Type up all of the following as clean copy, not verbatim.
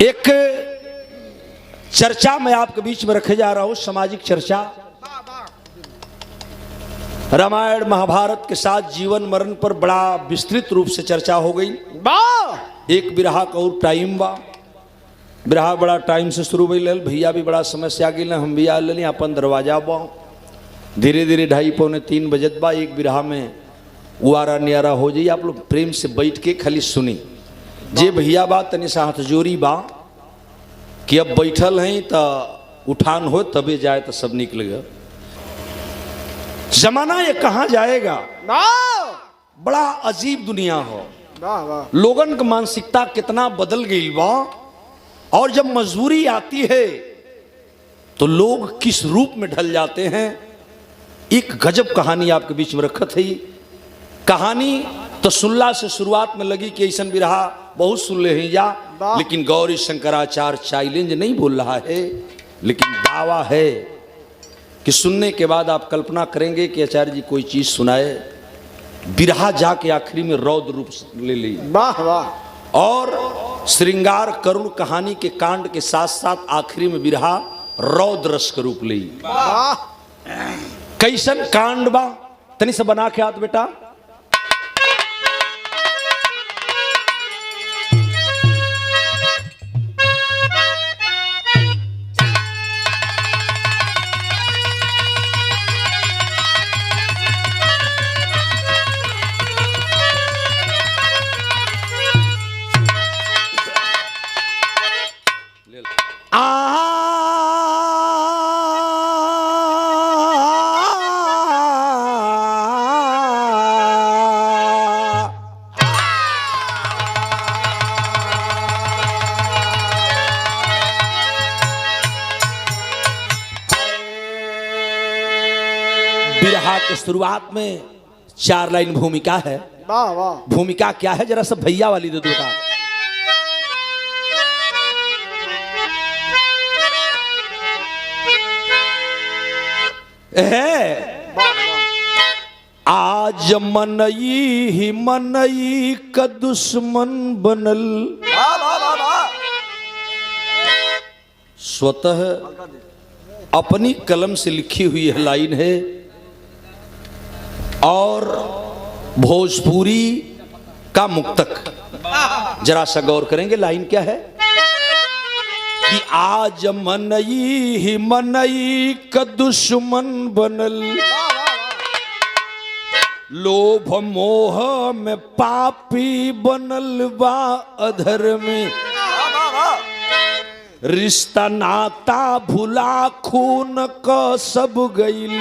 एक चर्चा मैं आपके बीच में रखे जा रहा हूं, सामाजिक चर्चा। रामायण महाभारत के साथ जीवन मरण पर बड़ा विस्तृत रूप से चर्चा हो गई। एक बिरहा का और टाइम बा, बिरहा बड़ा टाइम से शुरू भइल, भैया भी बड़ा समय से आ गई, हम भी आ लेनी अपन दरवाजा बा। धीरे धीरे 2:30-3 बजत बा। एक बिरहा में उआरा नियारा हो जाइए। आप लोग प्रेम से बैठ के खाली सुनी। जे भैया बा तनि सा हाथ जोरी बा कि अब बैठल हैं तो उठान हो तबे जाए तो सब निकल गया। जमाना ये कहाँ जाएगा, बड़ा अजीब दुनिया हो। लोगन की मानसिकता कितना बदल गई बा, और जब मजबूरी आती है तो लोग किस रूप में ढल जाते हैं। एक गजब कहानी आपके बीच में रखत है। कहानी तो सुनला से शुरुआत में लगी कि ऐसा बिरहा बहुत सुन ले हैं या, लेकिन गौरी शंकराचार्य चैलेंज नहीं बोल रहा है, लेकिन दावा है कि सुनने के बाद आप कल्पना करेंगे कि आचार्य जी कोई चीज सुनाए। बिरहा जाके आखिरी में रौद्र रूप ले ली। वाह वाह। और श्रृंगार करुण कहानी के कांड के साथ साथ आखिरी में बिरहा रौद्र रस का रूप ली। कैसन कांड बा, तनी से बना के हाथ बेटा। बिरहा की शुरुआत में 4 लाइन भूमिका है। वाह वाह। भूमिका क्या है जरा सब भैया वाली दे दो। आज मनई ही मनई का दुश्मन बनल। स्वतः अपनी कलम से लिखी हुई यह लाइन है, और भोजपुरी का मुक्तक। जरा सा गौर करेंगे लाइन क्या है कि आज मनई ही मनई का दुश्मन बनल, लोभ मोह में पापी बनल बा अधर्मी, रिश्ता नाता भुला खून का सब गईल,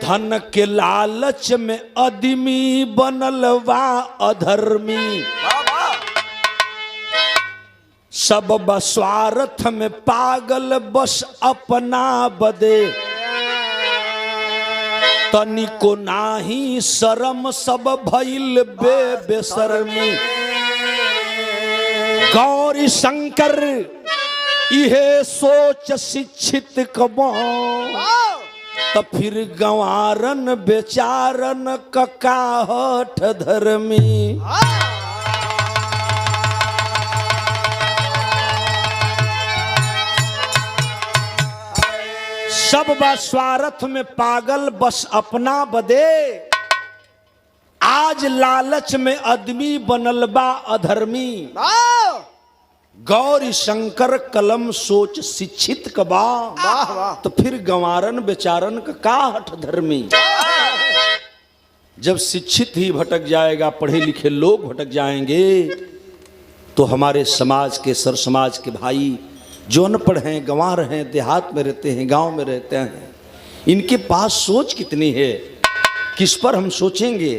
धन के लालच में आदमी बनल बा अधर्मी, सब बस्वार्थ में पागल बस अपना बदे, तनिको नाही शरम सब भइल बेशर्मी। गौरी शंकर इहे सोच शिक्षित कबो, तो फिर गंवारन बेचारन ककाहट धर्मी। सब स्वार्थ में पागल बस अपना बदे, आज लालच में आदमी बनल बा अधर्मी। गौरी शंकर कलम सोच शिक्षित कबा, तो फिर गंवारन बेचारन का हठ धर्मी। जब शिक्षित ही भटक जाएगा, पढ़े लिखे लोग भटक जाएंगे, तो हमारे समाज के सर समाज के भाई जो अनपढ़ हैं, गंवार हैं, देहात में रहते हैं, गांव में रहते हैं, इनके पास सोच कितनी है, किस पर हम सोचेंगे।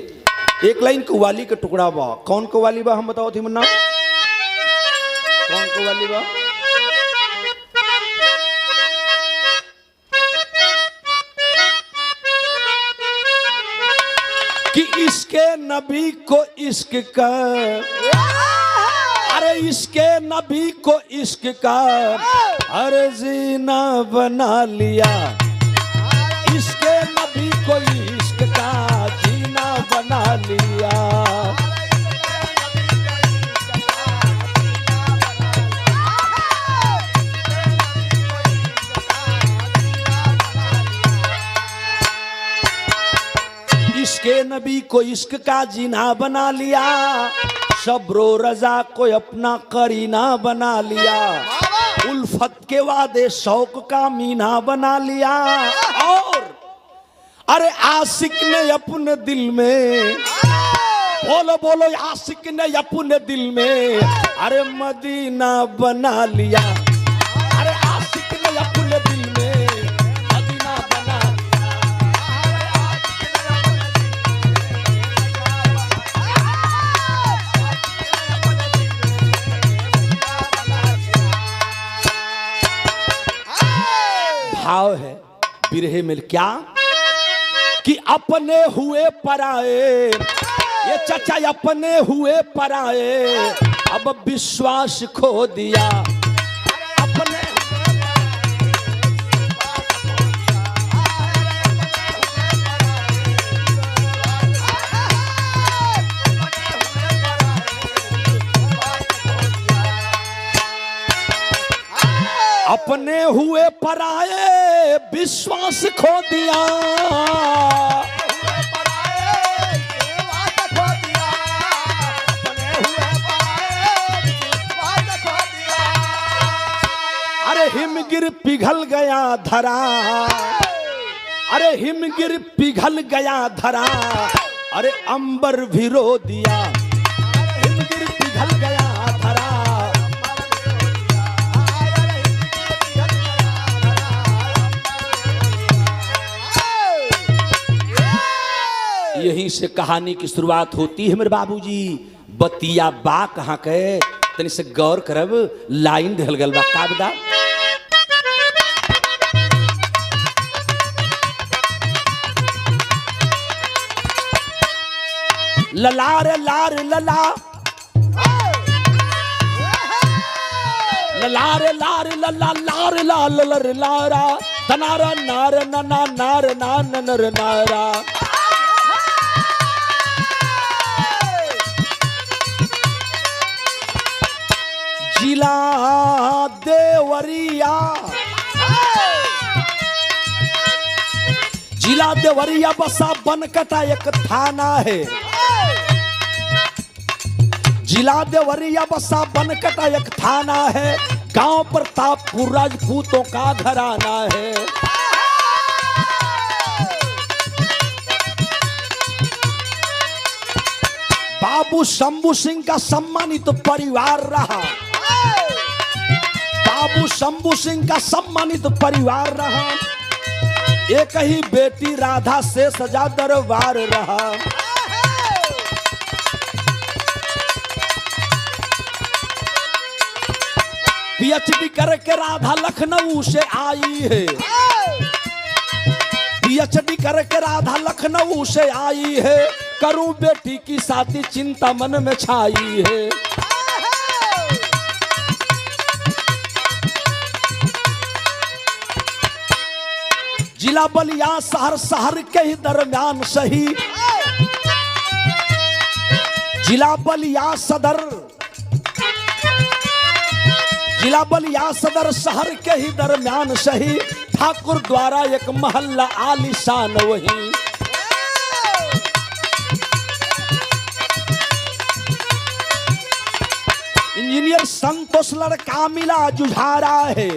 एक लाइन कव्वाली का टुकड़ा बा। कौन कव्वाली बा हम बताओ थी मुन्ना, कौन कव्वाली बा? कि इसके नबी को इश्क का, अरे इसके नबी को इश्क का अरे जीना बना लिया, इसके नबी को इश्क का जीना बना लिया। नबी को इश्क का जीना बना लिया, सब्रो रजा को अपना करीना बना लिया, उल्फत के वादे शौक का मीना बना लिया। और अरे आशिक ने अपने दिल में, बोलो बोलो, आशिक ने अपने दिल में अरे मदीना बना लिया। अरे आशिक ने अपने दिल में मदीना बना लिया। भाव है बिरहे में क्या कि अपने हुए पराए, ये चचा अपने हुए पराए, अब विश्वास खो दिया। अपने अपने हुए पराए विश्वास खो दिया। हिमगिर पिघल गया धरा, अरे हिमगिर पिघल गया धरा, अरे अंबर भी रो दिया। हिमगिर पिघल गया धरा, यहीं से कहानी की शुरुआत होती है मेरे बाबूजी। बतिया बा कहाँ के तनी से गौर करब, लाइन धल गल बा का बता। लला रे लार लला, लला रे लार लला, लार लाल लर लारा, तनारा नार नना नार नान नर नारा। जिला देवरिया, जिला देवरिया बसा बनकटा एक थाना है। जिला देवरिया बसा बनकटा एक थाना है, गांव प्रतापपुर राजपूतों का घराना है। बाबू शंभू सिंह का सम्मानित परिवार रहा, बाबू शंभू सिंह का सम्मानित परिवार रहा। एक ही बेटी राधा से सजा दरबार रहा। पीएचडी करके राधा लखनऊ से आई है, पीएचडी करके राधा लखनऊ से आई है। करूं बेटी की शादी चिंता मन में छाई है। जिला बलिया शहर, शहर के ही दरमियान सही, जिला बलिया सदर, जिला बलिया सदर शहर के ही दरमियान सही। ठाकुर द्वारा एक महल्ला आलीशान वही। इंजीनियर संतोष लड़का मिला जुझारा है,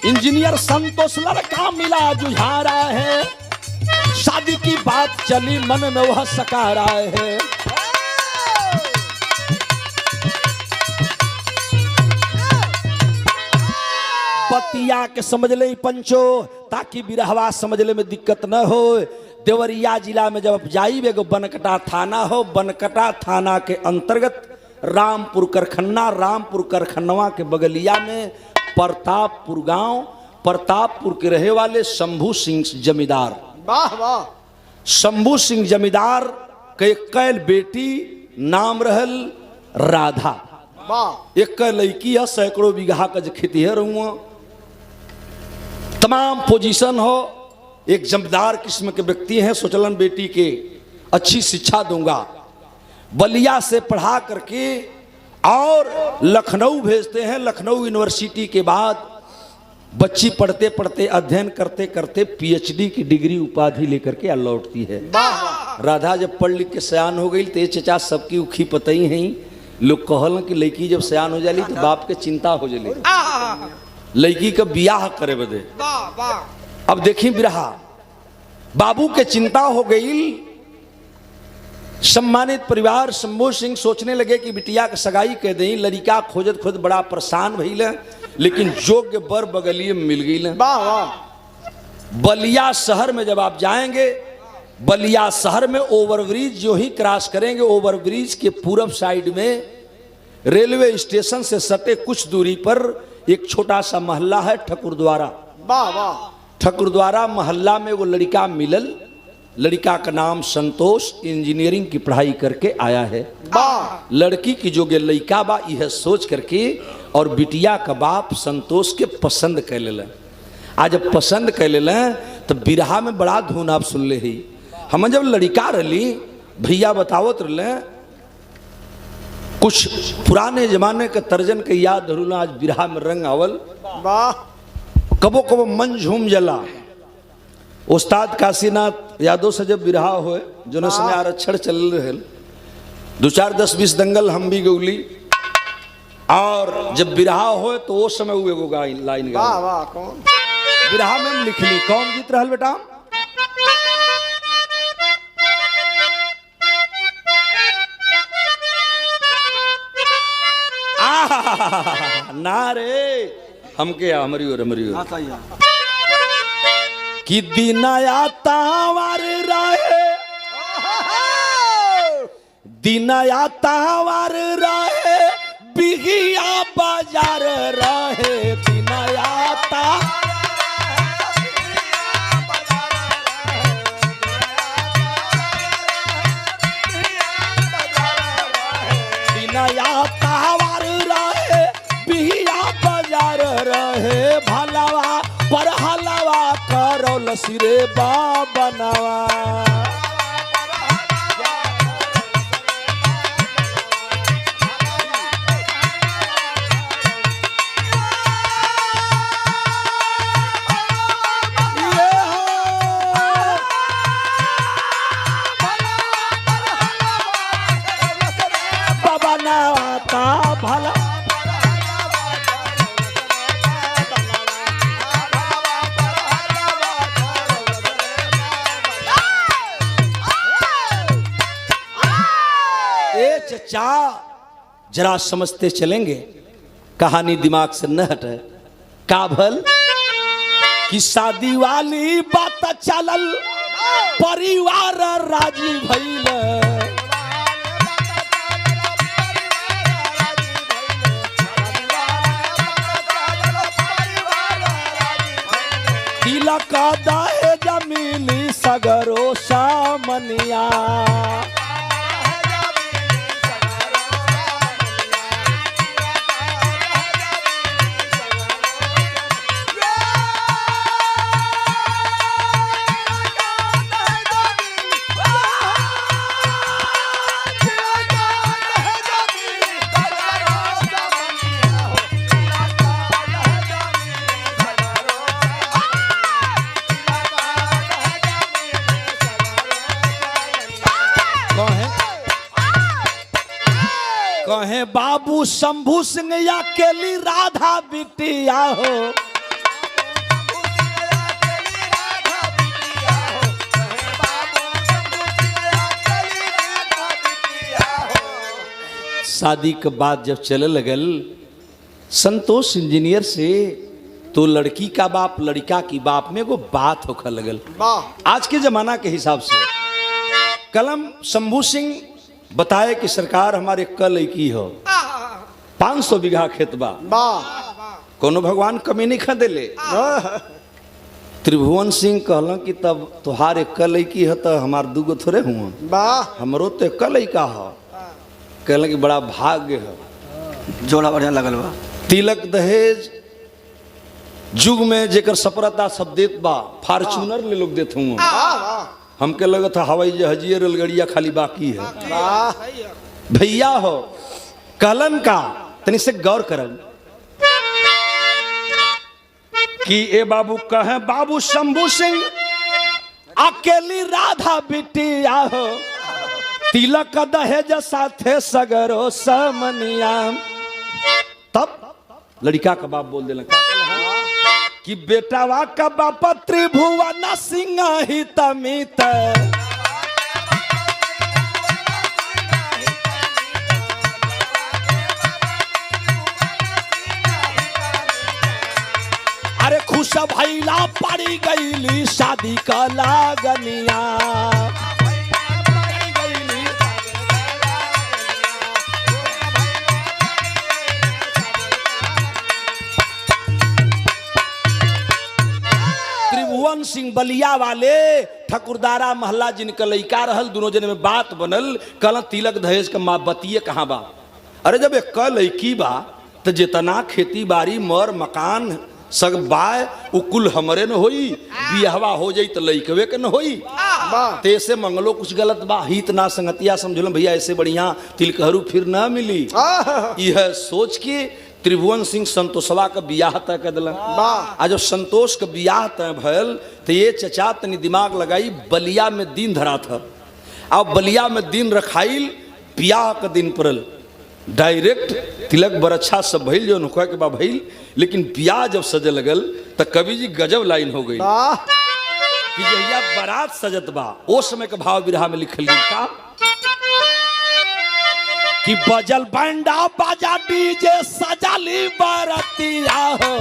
इंजीनियर संतोष लड़का मिला जुझारा है। शादी की बात चली मन में वह सकारा है। बतिया के समझ ले पंचो, ताकि बिरहवा समझले में दिक्कत न हो। देवरिया जिला में जब जाइबे एगो बनकटा थाना हो, बनकटा थाना के अंतर्गत रामपुर करखन्ना, रामपुर करखन्नवा के बगलिया में प्रतापपुर गांव, प्रतापपुर के रहे वाले शंभू सिंह जमींदार, वाह वाह, शंभू सिंह जमींदार के कैल बेटी नाम रहल राधा। वाह, एक लड़की है, सैकड़ों बीघा का खेती है, रहूँ तमाम पोजीशन हो। एक जमींदार किस्म के व्यक्ति हैं, सोचलन बेटी के अच्छी शिक्षा दूंगा। बलिया से पढ़ा करके और लखनऊ भेजते हैं। लखनऊ यूनिवर्सिटी के बाद बच्ची पढ़ते पढ़ते अध्ययन करते करते पीएचडी की डिग्री उपाधि लेकर के लौटती है। राधा जब पढ़ लिख के सयान हो गई तो ये चचा सबकी उखी पतई है। लोग कहल कि लड़की जब सयान हो जाली तो बाप के चिंता हो जाली, लड़की का बियाह करे बदे। अब देखी बिरहा, बाबू के चिंता हो गई। सम्मानित परिवार शंभू सिंह सोचने लगे कि बिटिया के सगाई कह दें। लड़का खोजत खोज बड़ा परेशान भइल, लेकिन योग्य बर बगलिए मिल गई। बलिया शहर में जब आप जाएंगे, बलिया शहर में ओवरब्रिज जो ही क्रॉस करेंगे, ओवरब्रिज के पूरब साइड में रेलवे स्टेशन से सटे कुछ दूरी पर एक छोटा सा मोहल्ला है, ठकुरद्वारा। ठकुरद्वारा मोहल्ला में वो लड़का मिलल। लड़का का नाम संतोष, इंजीनियरिंग की पढ़ाई करके आया है। लड़की की जो लड़का बा यह सोच करके और बिटिया का बाप संतोष के पसंद कर ले। आज जब पसंद कर ले तो बिरहा में बड़ा धुन आप सुन ले ही। हम जब लड़का रही भैया बतावत रहे कुछ पुराने जमाने के तर्जन के याद धरुला। आज बिरहा में रंग आवल, कबो कबो मन झूम जला। उस्ताद काशीनाथ यादव से जब बिरहा होए जो समय आरक्षण चल रहे, 2 4 10 20 दंगल हम भी गौली। और जब बिरहा होए तो वो समय वो एगो लाइन गा बिरहा में हम लिखली। कौन गीत रहल बेटा? ना रे हमके हमारी ओर कि दिनाया तावर रहे, दिनाया तावर रहे, बिगिया बाजार रहे। दिनाया दिनाया तावर रहे, बिगिया बाजार रहे। भलवा पर हलवा करो लसिरे बाबनवा। चचा जरा समझते चलेंगे, कहानी दिमाग से न हटे। काभल कि शादी वाली बात चलल, परिवार राजी भइल। तिलक दहेज मिली सगरो सामनिया। कहे बाबू शंभू सिंह या केली राधा बिटिया हो। शादी के बाद जब चले लगल संतोष इंजीनियर से, तो लड़की का बाप लड़का की बाप में वो बात होकर लगल। आज के जमाना के हिसाब से कलम शंभू सिंह बताए कि सरकार हमारे कल की हो 500 बीघा खेत बा, कोनो भगवान कमी नहीं खा दिले। त्रिभुवन सिंह कहल कि तब तुहार एक लड़की है तो हमार दूगो थोड़े हुआ, हमरो तो एक लड़का है। कहल कि बड़ा भाग्य है, जोड़ा बढ़िया लगल बा। तिलक दहेज जुग में जेकर सफलता सब देत बा, फॉर्च्यूनर ले लोग देत हुआ। हमके लगा था हवाई जहाजिया रेलगाड़िया खाली बाकी है। भैया हो कहलन का तनी से गौर करन। कि ए बाबू कहे बाबू शंभू सिंह अकेली राधा बिटिया हो, तिलक दहेज साथे सगरो समनिया। तब लड़का का बाप बोल देला कि बेटावा का बाप त्रिभुवन सिंह ही तमित, अरे खुश भैला पड़ी गईली शादी का लागनिया। त्रिभुवन सिंह बलिया वाले ठकुरदारा महला जिनका लइका रहल, दोनों जने में बात बनल, कल तिलक दहेज का माँ बतिये कहाँ बा। अरे जब एक लड़की बा तो जितना खेती बाड़ी मर मकान सब बाय उ कुल हमरे न होई, बिहवा हो जाई तो लइकवे के न होई। ते से मंगलो कुछ गलत बा, हित ना संगतिया समझल भैया, ऐसे बढ़िया तिलकहरू फिर ना मिली। यह सोच के त्रिभुवन सिंह संतोषवा का बियाह तय कर दिलन। आ जब संतोष का बियाह तय भयल तो ये चचा तनी दिमाग लगाई, बलिया में दिन धरा था। अब बलिया में दिन रखाइल, बियाह का दिन पड़ल, डायरेक्ट तिलक बरच्छा सब भइल जो नुखा के बा भइल, लेकिन बियाह जब सजे लगल तो कवि जी गजब लाइन हो गई कि जहिया बारात सजत बा ओ समय के भाव विरहा में लिखल गई का कि बजल बंडा बाजा डीजे सजाली बरतिया हो,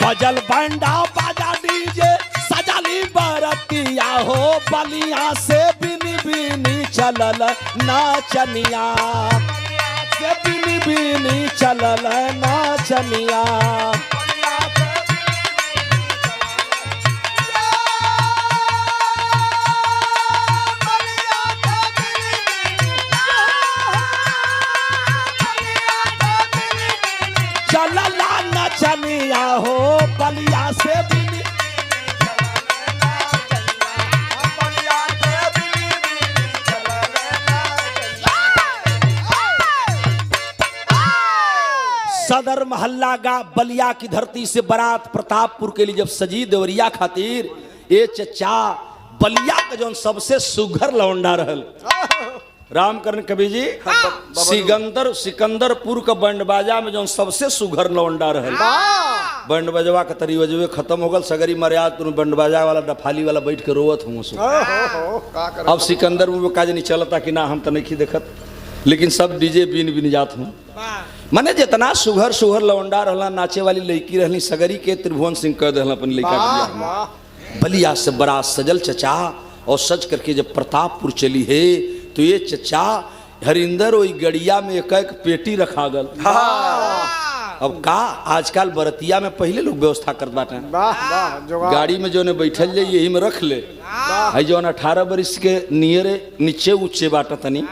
बजल बंडा बाजा डीजे सजाली बरतिया हो, बलिया से बिनी बिनी चलल नाचनिया, से बिनी बिनी चलल नाचनिया। चलला नचनिया हो, बलिया से बिनी, सदर महल्ला गा बलिया की धरती से बारात प्रतापपुर के लिए जब सजी देवरिया खातिर, ए चचा बलिया का जो सबसे सुघर लौंडा रहल रामकरण कवि जी, सिकंदरपुर का बंड बाजा में जो सबसे सुघर लौंडा रहल, बंड बजवा का तरी वजवे खत्म हो गल, सगरी मर्याद तुम बंड बाजा वाला डफाली वाला बैठ के रोवत हूँ। अब सिकंदर में काज नहीं चलता कि ना हम तो नहीं देखत, लेकिन सब डीजे बीन बीन जात हूँ। मने जितना सुघर सुघर लौंडा रहला, नाचे वाली लड़की रहली, सगरी के त्रिभुवन सिंह कह दिला अपन लड़का बलिया से बड़ा सजल चचा। और सच करके जब प्रतापपुर चली है तो ये चचा हरिंदर वही गड़िया में एक एक पेटी रखा गल। अब का आजकल बरतिया में पहले लोग व्यवस्था कर बाटे, गाड़ी में जो ने बैठल जाए यही में रख ले, है जो 18 बरिस के नियरे नीचे ऊंचे बाटा तनी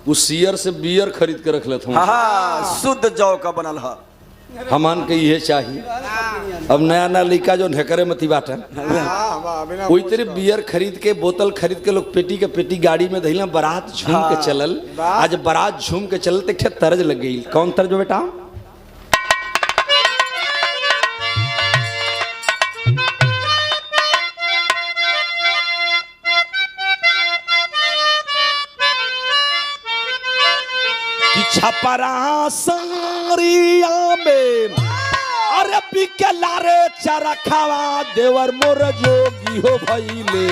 उस सियर से बियर खरीद के रख लेता हूँ, शुद्ध जौ का बनल है, हमान के ये चाहिए। अब नया नया लड़का जो ढेकरे मती बाटे वही तेरे बियर खरीद के बोतल खरीद के लोग पेटी के पेटी गाड़ी में धैला, बारात झूम के चलल। आज बारात झूम के चलल तो तर्ज लग गई। कौन तर्ज बेटा? छपरा संगरिया में अरे पिकला रे चरखावा देवर मोर जोगी हो भइले,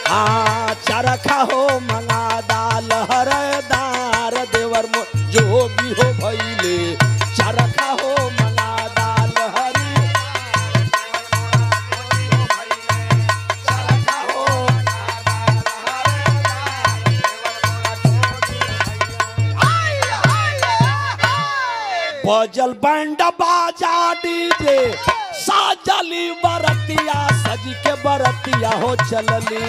हाँ चरखा हो मंगा दाल हरदार देवर मोर जोगी हो भइले, चरखा हो मंगा दाल हरी बजल बंड बाजा डीजे साजली बरतिया, सज के बरतिया हो चलली,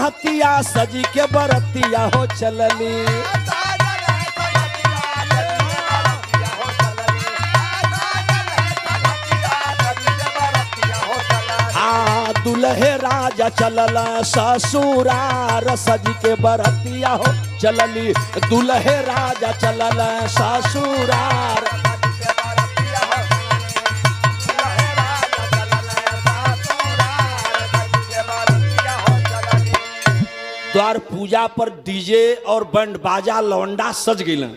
संगतिया सजी के बरतिया हो चलली। दुल्हे राजा चलल ससुरार सज के बरतिया हो चलली। दुल्हे राजा चलल ससुरार। द्वार पूजा पर डीजे और बैंड बाजा लौंडा सज गइल।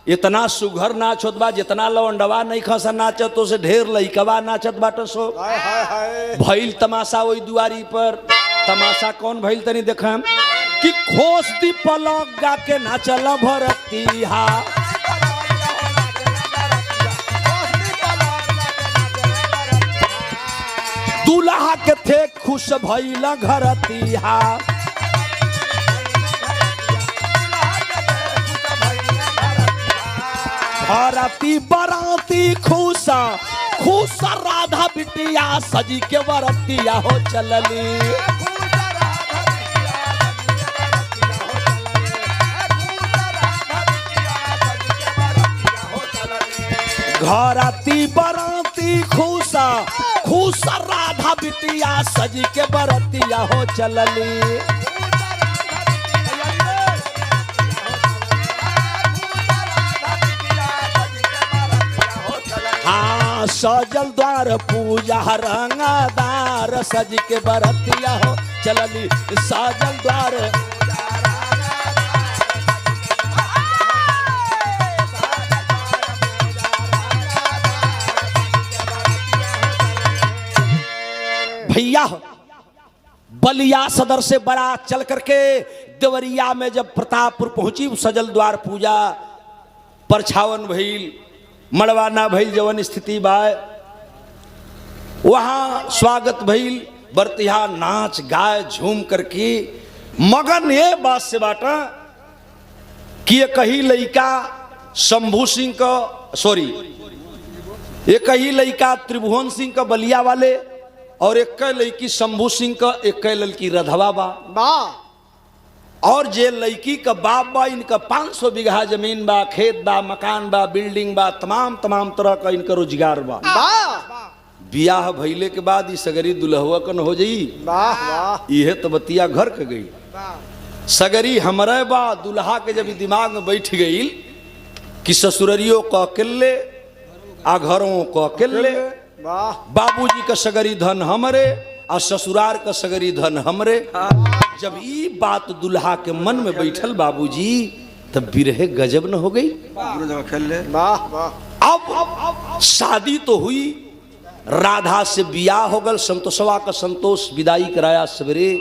इतना सुघर नाच होत बा जितना लौंडवा नहीं खसा नाचत तो से ढेर लइकवा नाचत बाटे सो। भइल तमाशा वही दुआरी पर। तमाशा कौन भइल तनी देखम कि खोस दी पलक गा के नाचल भरतिया। दूल्हा के थे खुश भइल घरतिया। भरती बराती खुशा खुशा राधा बिटिया सजी के बरतिया हो चलली। घरती बराती खुशा खुशा राधा बिटिया सजी के बरतिया हो चलली। सजल द्वार पूजा रंगदार सज के बरतिया हो चलली। सजल द्वार भैया बलिया सदर से बड़ा चल करके देवरिया में जब प्रतापपुर पहुंची सजल द्वार पूजा परछावन भइल मड़वा ना भइल जवन स्थिति बा वहां स्वागत भइल। बरतिया नाच गाय झूम करके मगन ये बात से बाटा कि ये कही लइका शंभू सिंह का सॉरी ये कही लइका त्रिभुवन सिंह का बलिया वाले और एक लड़की शंभू सिंह का एक लड़की रधवा बा। और जे लड़की का बाप बा इनका 500 बीघा जमीन बा खेत बा मकान बा बिल्डिंग बा तमाम तरह का इनका रोजगार बा। बियाह भइले के बाद ई सगरी दुल्हवा कन हो जाई। इहे तो बतिया घर के गई सगरी हमरे बा। दुल्हा के जब दिमाग में बैठ गई कि ससुररियों को अकेले आ घरों को अकेले बाबूजी का सगरी धन हमरे और ससुरार का सगरी धन हमरे। जब ये बात दुल्हा के मन में बैठल बाबूजी तब बिरहे गजब न हो गई। अब शादी तो हुई राधा से बियाह हो गल। संतोषवा का संतोष विदाई कराया सवेरे।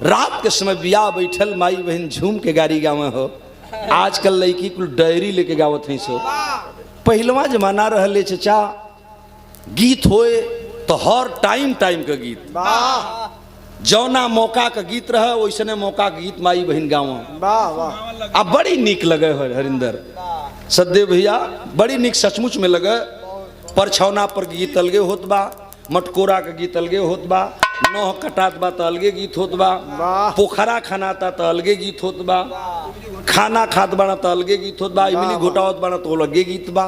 रात के समय बियाह बैठल माई बहन झूम के गाड़ी गावे हो। आजकल लड़की कुल डायरी लेके गावत है सो। पहलवा जमाना रहले चचा गीत होए तो हर टाइम का गीत जौना मौका का गीत रहे वैसने मौका का गीत माई बहन गाँव। अब बड़ी निक लगे हो हरिंदर सदेव भैया बड़ी निक सचमुच में लगे। परछौना पर गीत अलगे होत बा मटकोरा का गीत अलगे होत बा नौह कटात बा तो अलगे गीत होत बा पोखरा खानाता तो अलगे गीत होत बा खाना खात बना तो अलगे गीत होत बा इमली घोटावत बना तो अलगे गीत बा।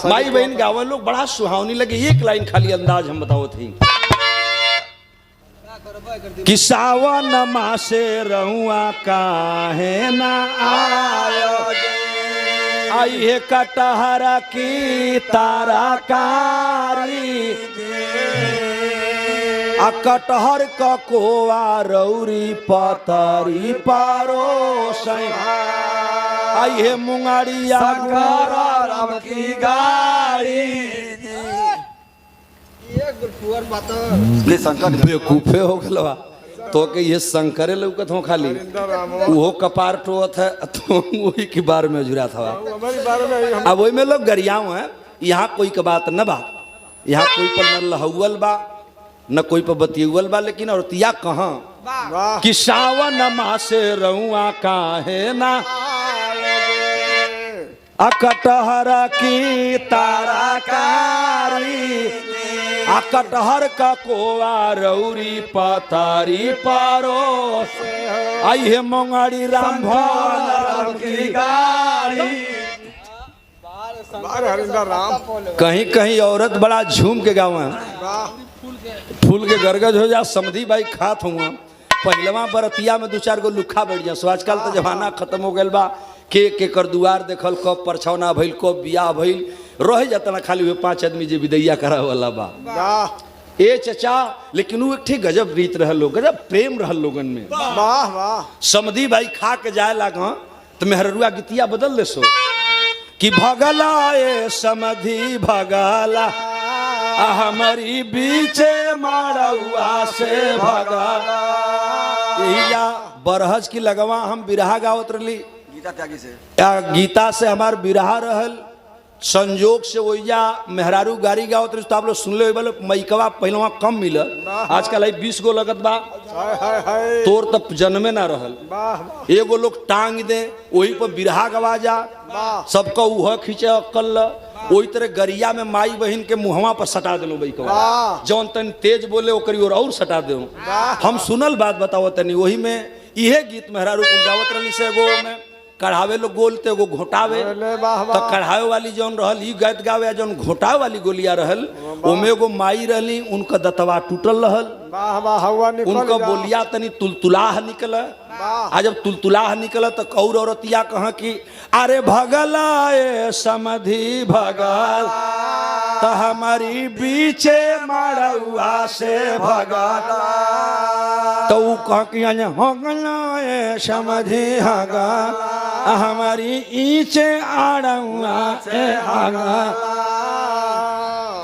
माई बहन गावे लोग बड़ा सुहावनी लगे। एक लाइन खाली अंदाज हम बताओ थी कि सावन मासे रहुआ काहे ना आयो आई है कटहर की ताराकारी आ कटहर का कोआ रौरी पतरी परोस आई है मुंगड़िया राम की गाड़ी। बेकूफे हो गलवा तो के ये शंकरे लौकत हो खाली वो कपार टोत है तो वही के बारे में जुड़ा था। अब वही में लोग गरियाओ हैं। यहाँ कोई का बात न बा यहाँ कोई पर न लहुअल बा न कोई पर बतियुअल बा लेकिन औरतिया कहाँ कि सावन मासे रहुआ काहे ना अकटहर की ताराकारी आ कटहर का कोआ रौरी पतारी पारो आई है मोंगाड़ी राम भोला की गाड़ी। हरिंदर राम कहीं कहीं औरत बड़ा झूम के गावा फूल के गरगज हो जा समधी भाई खात हुआ पहलवा बरतिया में दो चार गो लुखा बैठ जा। सो आजकल तो जमाना खत्म हो गया बा के कर दुआर देखल कब परछौना भइल कब बियाह भइल रह जाता ना खाली हुए 5 आदमी जे विदैया करा वाला बा ए चचा। लेकिन वो एक ठीक गजब रीत रहल लोग गजब प्रेम रहल लोगन में। वाह वाह समधी भाई खा के जाए लागा तो मेहरुआ गीतिया बदल दे सो कि भगला ए समधी भगला हमारी बीचे मारौआ से भगला। यही बरहज की लगवा हम बिरहा गावत रही गीता त्यागी से या गीता से हमार बिरहा रहल संजोग से वही मेहरारू गाड़ी गावत रही तो आप लोग सुन ले बोले मैकवा पहलवा कम मिल आजकल 20 गो लगत बा तोर तब जन्मे ना रहल एगो लोग टांग दे वही पर बिरहा गवा जा सबका उह खींचे अक्कल वही तरह गरिया में माई बहन के मुहवा पर सटा दिलो बैकवा जौन तन तेज बोले ओकरी और सटा दे। हम सुनल बात बताओ तनी वही में इहे गीत मेहरारू गावत रही से एगो में कढ़ावे लोग गोलते एगो घोटावे तो कढ़ावे वाली जौन रहल ई गीत गावे जौन घोटावे वाली गोलिया रहल ओमे एगो माई रहली उनका दतवा टूटल रहल उनका बोलिया तनी तुलतुलाह निकल आ जब तुलतुलाह निकल तो कौर औरतिया कहा कि अरे भगला ए समधी भगल तो हमारी बीचे मारौआ से भगला तो कह कि हगला ए समधी हगा हमारी ईचे आड़ौआ से हगा।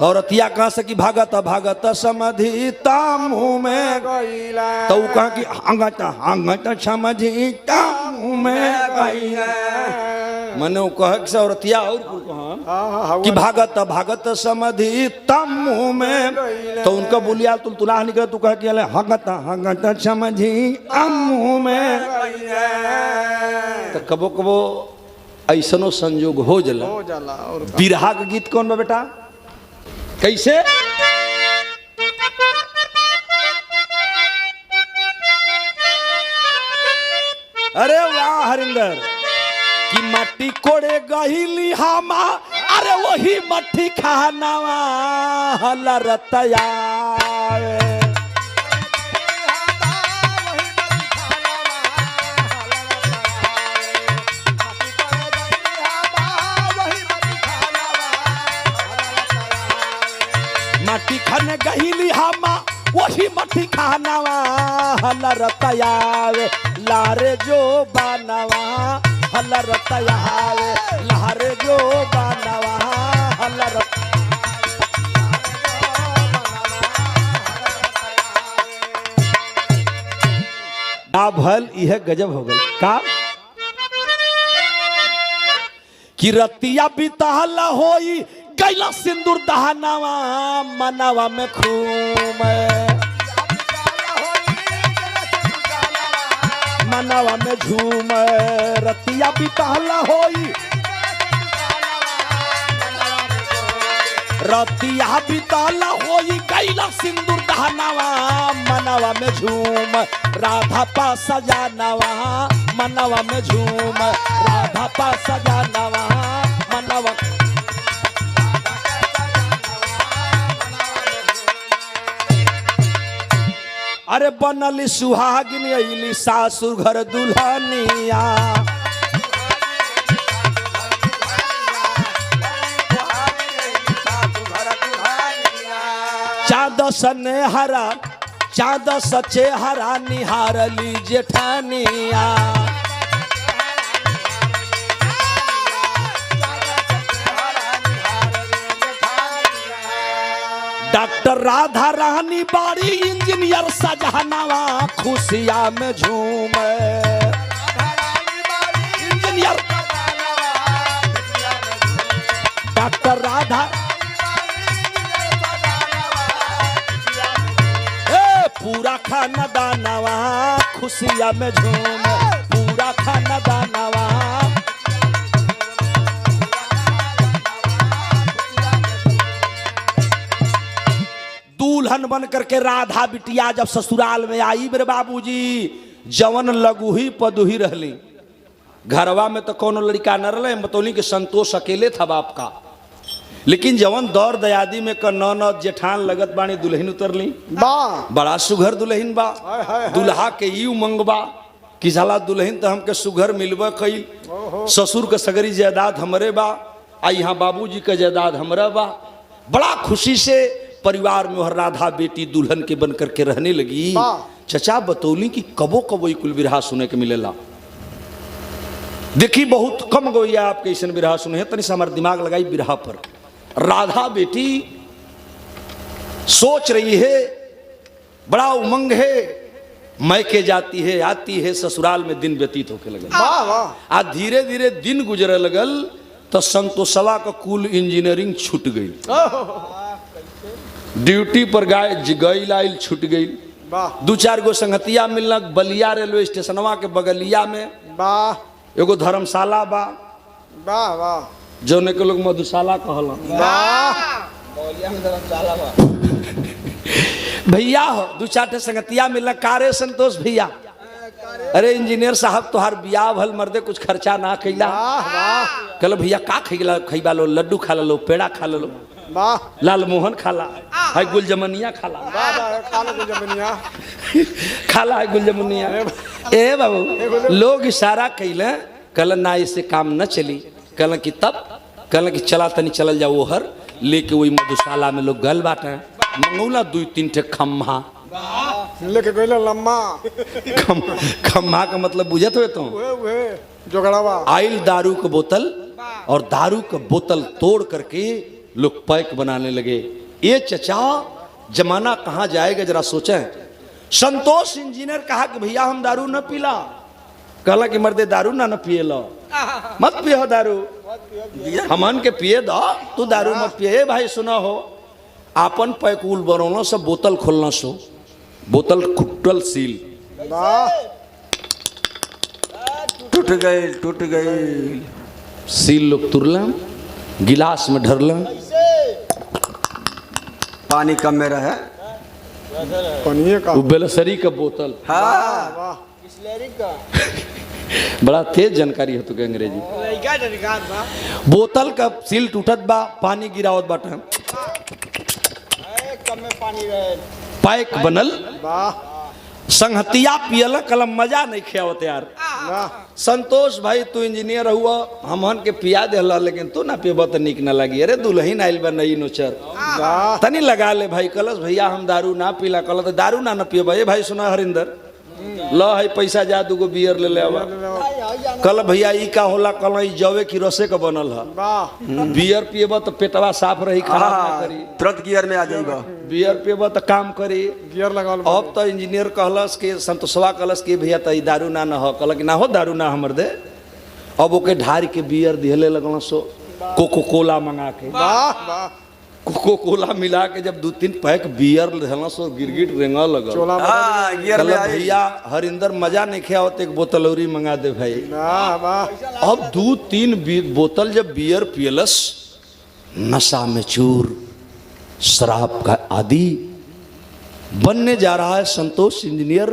औरतिया कहा से कि भागत भागत समधी तामू में तो कहा कि हंगत हंगत समधी तामू में मने कह से औरतिया और कहा कि भागत भागत समधी तामू में तो उनका बोलिया तुलतुलाह निकला तू कह कि हंगत हंगत समधी अमू में तो कबो कबो ऐसनो संजोग हो जाला। बिरहा का गीत कौन बा बेटा कैसे अरे वाह हरिंदर कि मट्टी कोड़े गहिली हामा अरे वही मट्टी खानावा हलरतया मट्टी खाने गहिली हामा वही मट्टी खानावा हलरतयावे लारे जो बानवा हलरतयावे लारे जो बानवा हलरत भल यह गजब हो गई का कि रतिया बिताला होई कैला सिंदूर दहनावा मनावा में खूम मनावा में झूम रतिया बिताला होई रतिया बिताला होई कैला सिंदूर दहनावा मनावा में झूम राधा पा सजानावा मनावा में झूम राधा पा सजानावा मनावा अरे बनली सुहागिन अइली सासुर घर दुल्हनिया चाँद सने हरा चाँद सचे हरा निहारली जेठानिया डॉक्टर राधा रानी बाड़ी इंजीनियर सजहनावा खुशिया में झूम इंजीनियर डॉक्टर राधा पूरा खाना दानवा खुशिया में झूम पूरा खाना दानवा दुल्हन बन करके राधा बिटिया जब ससुराल में आई मेरे बाबूजी, जवन लगुही पदुही रहली। घरवा में तो कोनो लड़का न रहे, बतौली कि संतोष अकेले था बाप का, लेकिन जवन दौर दयादी में क ननद जेठान लगत बाणी दुल्हन उतरली। बड़ा सुघर दुल्हन बा, दुल्हा के ई उमंग बा कि साला दुल्हन तो हमके सुघर मिलबे कई, ससुर के सगरी जायदाद हमरे बा, आ यहाँ बाबूजी के जायदाद हमरा बा। बड़ा खुशी से परिवार में हर राधा बेटी दुल्हन के बन करके रहने लगी। चचा बतौली कि कबो कबो ई कुल बिरहा सुने के मिलेला। देखी बहुत कम गोइया आपके ऐसा बिरहा सुने हैं, तनी से हमारा दिमाग लगाई बिरहा पर। राधा बेटी सोच रही है, बड़ा उमंग है, मैके जाती है आती है, ससुराल में दिन व्यतीत होके लगल। आ धीरे धीरे दिन गुजरे लगल तो संतोषवा का कुल इंजीनियरिंग छूट गई, ड्यूटी पर गई आइल छूट गई। दो चार गो संगतिया मिलक बलिया रेलवे स्टेशनवा के बगलिया में एगो धर्मशाला बा, जौने के लोग मधुशाला कहला। भैया हो दो चार संगतिया मिलक, कारे संतोष भैया, अरे इंजीनियर साहब तुहार बियाह भल मर्दे कुछ खर्चा ना कैला। कहलो भैया का खैला, खैबा लो लड्डू खा लो, पेड़ा खा लो, लाल मोहन खाला है, गुलजमनिया खाला खाला है गुलजमनिया। ए बाबू लोग इशारा कैले, कहल ना इससे काम न चली, कहल कि तब कहल कि चला तनी चल जाओ ओहर लेके वही मधुशाला में लोग गल बाटे। मंगौला 2-3 ठे खम्हा लेके गइल लम्मा। खम्हा का मतलब बुझत हुए तो जोगड़ावा आइल दारू का बोतल, और दारू का बोतल तोड़ करके लोग पैक बनाने लगे। ये चचा जमाना कहाँ जाएगा जरा सोचें। संतोष इंजीनियर कहा कि भैया हम दारू न पीला, कहला कि मर्दे दारू ना न पिए लो, मत पियो दारू, हमन के पिए दो, तू दारू मत पिए। भाई सुना हो, आपन पैकुल बनौना सब बोतल खोलना सो, बोतल कुटल सील टूट गई सील लोग तुरला, गिलास में ढरला, पानी कम में रहे, बेलसरी का बोतल। हाँ बड़ा तेज जानकारी है तुके अंग्रेजी। बोतल का सील टूटत बा, पानी गिरावत बाटे, पैक बनल, संगतिया पियल, कलम मजा नहीं खियावत यार। संतोष भाई तू इंजीनियर हुआ, हमन के पिया देला, लेकिन तू ना पियब तो निक ना लगी। अरे दुल्हन आइल बा नई नोचर, तनी लगा ले भाई। कलस भैया हम दारू ना पीला, कल तो दारू ना पियब। ये भाई सुना हरिंदर, ल है पैसा जा दूगो बियर ले ले आवा। कल भैया ई का होला, कल ई जवे की रसे का बनल है, बियर पियब तो पेटवा साफ रही, खराब ना करी, तुरंत गियर में आ जाएगा। बियर पियब तो काम करी, गियर लगा। अब तो इंजीनियर कहलस के, संतोषवा कहलस के भैया तो दारू ना न हो, कहल कि ना हो दारू ना हमर दे। अब ओके ढार के बियर दिहले लगल सो, कोको कोला मंगा के, कोको कोला मिला के जब 2-3 पैक बियर देहला सो गिरगिट रेंगा लगल। भैया हरिंदर मजा नहीं खाया, एक बोतल औरी मंगा दे भाई। अब 2-3 बोतल जब बियर पियलस, नशा में चूर, शराब का आदि बनने जा रहा है संतोष इंजीनियर।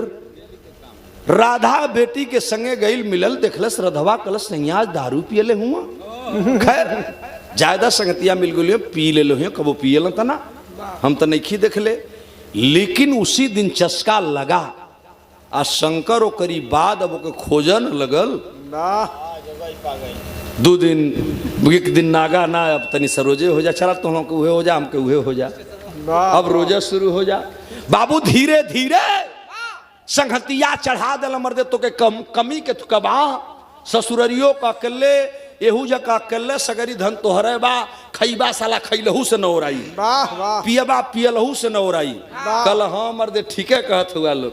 राधा बेटी के संगे गईल मिलल, देखलस रधवा कलस नहीं आज दारू पियले हुआ। खैर ज्यादा संगतिया मिल गई, पी ले लो, कबो पियल तना, हम तो नहीं देख ले। लेकिन उसी दिन चस्का लगा, आ शंकर ओकरी बाद अब ओके खोजन लगल। 2 दिन, एक दिन नागा ना, अब तनी सरोजे हो जा, चला तो हमके उहे हो जा, हमके उहे हो जा, अब रोजा शुरू हो जा। बाबू धीरे धीरे संगतिया चढ़ा दिल मर्दे तो के कमी के कबा, ससुररियों का अकेले, एहू जका अकेले, सगरी धन तोहरे बा, खैबा साला खैलहू से न ओराई, पियबा पियलहू से न ओराई। कल हाँ मर्दे ठीके कहत हुआ लोग,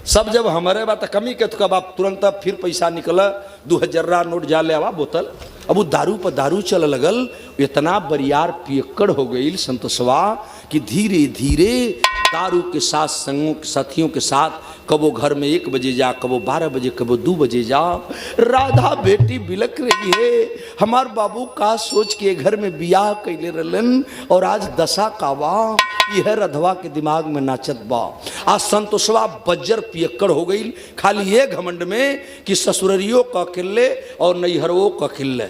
सब जब हमारे बा तो कमी के कबा, तुरंत फिर पैसा निकल, 2000 नोट जा ले आवा बोतल। अब वो दारू पर दारू चल लगल, इतना बरियार पियक्कड़ हो गई संतोषवा कि धीरे धीरे दारू के साथ संगों के साथियों के साथ कबो घर में 1 बजे जा, कबो 12 बजे, कबो 2 बजे जा। राधा बेटी बिलक रही है, हमार बाबू का सोच के घर में बियाह कैले रहलन और आज दशा का बा, यह रधवा के दिमाग में नाचत बा। आज संतोषवा बज्जर पियक्कड़ हो गई, खाली ये घमंड में कि ससुररियों का किले और नैहरों का किले,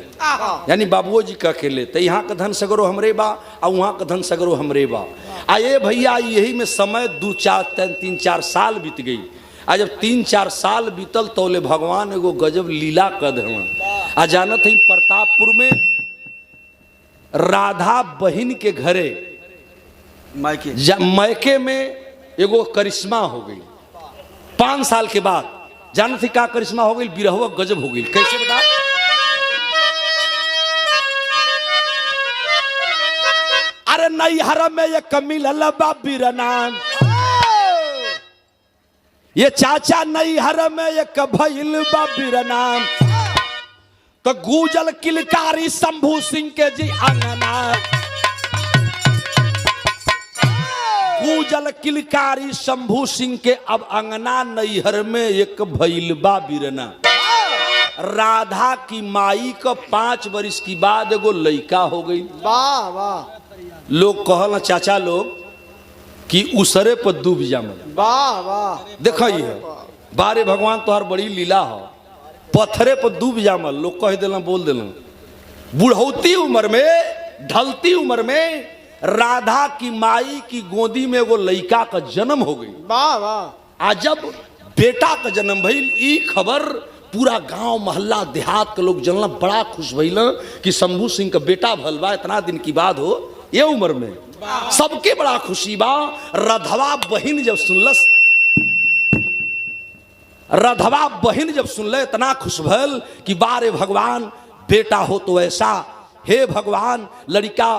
यानी बाबुओ जी का किले। तो यहाँ का धन सगरो हमरे बा और वहाँ का धन सगरो हमरे बा। आए भैया यही में समय 2-4-3-4 साल बीत गई। आज जब 3-4 साल बीतल तौले भगवान एगो गजब लीला कर देवन। आ जानत है प्रतापपुर में राधा बहिन के घरे मैके में एगो करिश्मा हो गई। 5 साल के बाद जानत है का करिश्मा हो गई, बिरहवा गजब हो गई। कैसे बता? अरे नैहर में ये कमिल लबा बिरनाम, ये चाचा नैहर में एक भइल बा बिरनाम। तो गूजल किलकारी शंभू सिंह के जी अंगना, गूजल किलकारी शंभू सिंह के अब अंगना, नैहर में एक भइल बा बिरना। राधा की माई का 5 बरिस की बाद एगो लड़का हो गई। वाह वाह। लोग कहल चाचा लोग कि उसरे पर डूब जाम। वाह वाह। देखा ही है बारे भगवान तोहर बड़ी लीला हो, पत्थरे पर डूब जामल। लोग कह दिल बोल दिल। बुढ़ौती उम्र में, ढलती उम्र में राधा की माई की गोदी में एगो लड़का का जन्म हो गई। वाह वाह। आज जब बेटा का जन्म भइल, ई खबर पूरा गांव मोहल्ला देहात के लोग जनला, बड़ा खुश भइल कि शंभू सिंह का बेटा भल बा। इतना दिन की बात हो ये उम्र में, सबके बड़ा खुशी बा। रधवा बहिन जब सुनलस, रधवा बहिन जब सुनले इतना खुश भल कि बारे भगवान बेटा हो तो ऐसा। हे भगवान लड़का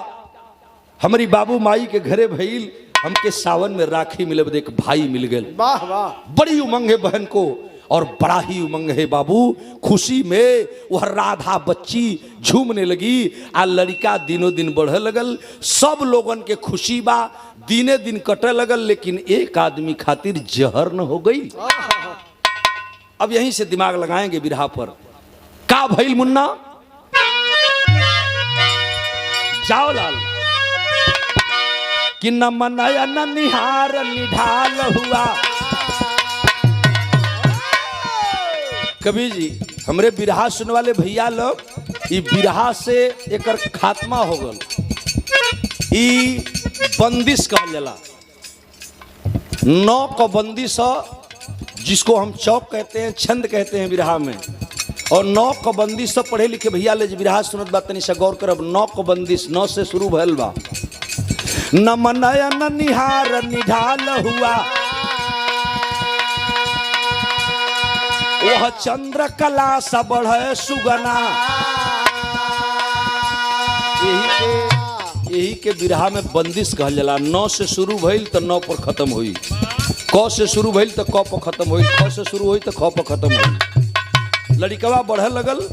हमारी बाबू माई के घरे भइल, हमके सावन में राखी मिले बदे एक भाई मिल गए। वाह वाह। बड़ी उमंग है बहन को और बड़ा ही उमंग है बाबू। खुशी में वह राधा बच्ची झूमने लगी। आ लड़का दिनों दिन बढ़े लगल। सब लोगन के खुशी बा, दिने दिन कटे लगल। लेकिन एक आदमी खातिर जहर न हो गई। अब यहीं से दिमाग लगाएंगे बिरहा पर। का भइल मुन्ना? जाओ लाल कि न मनाया न निहार निढाल हुआ। कभी जी हमरे बिरहा सुनने वाले भैया लोग, ये बिरहा से एकर खात्मा हो गल। ई बंदिश कहल जाला। 9 का बंदिश जिसको हम चौक कहते हैं, छंद कहते हैं बिरहा में। और 9 का बंदिश सब पढ़े लिखे भैया ले बिरहा सुनत बात तनी सा गौर करब। 9 का बंदिश 9 से शुरू भइल बा। न मनया न निहार निढाल हुआ, वह चंद्र कला सा बढ़े सुगना। यही के बिरहा में बंदिश कहल जाला। 9 से शुरू भइल तो 9 पर खत्म हुई, क से शुरू भइल तो क पर खत्म हुई, ख से शुरू हुई तो ख पर खत्म हुई। लड़कवा बढ़े लगल।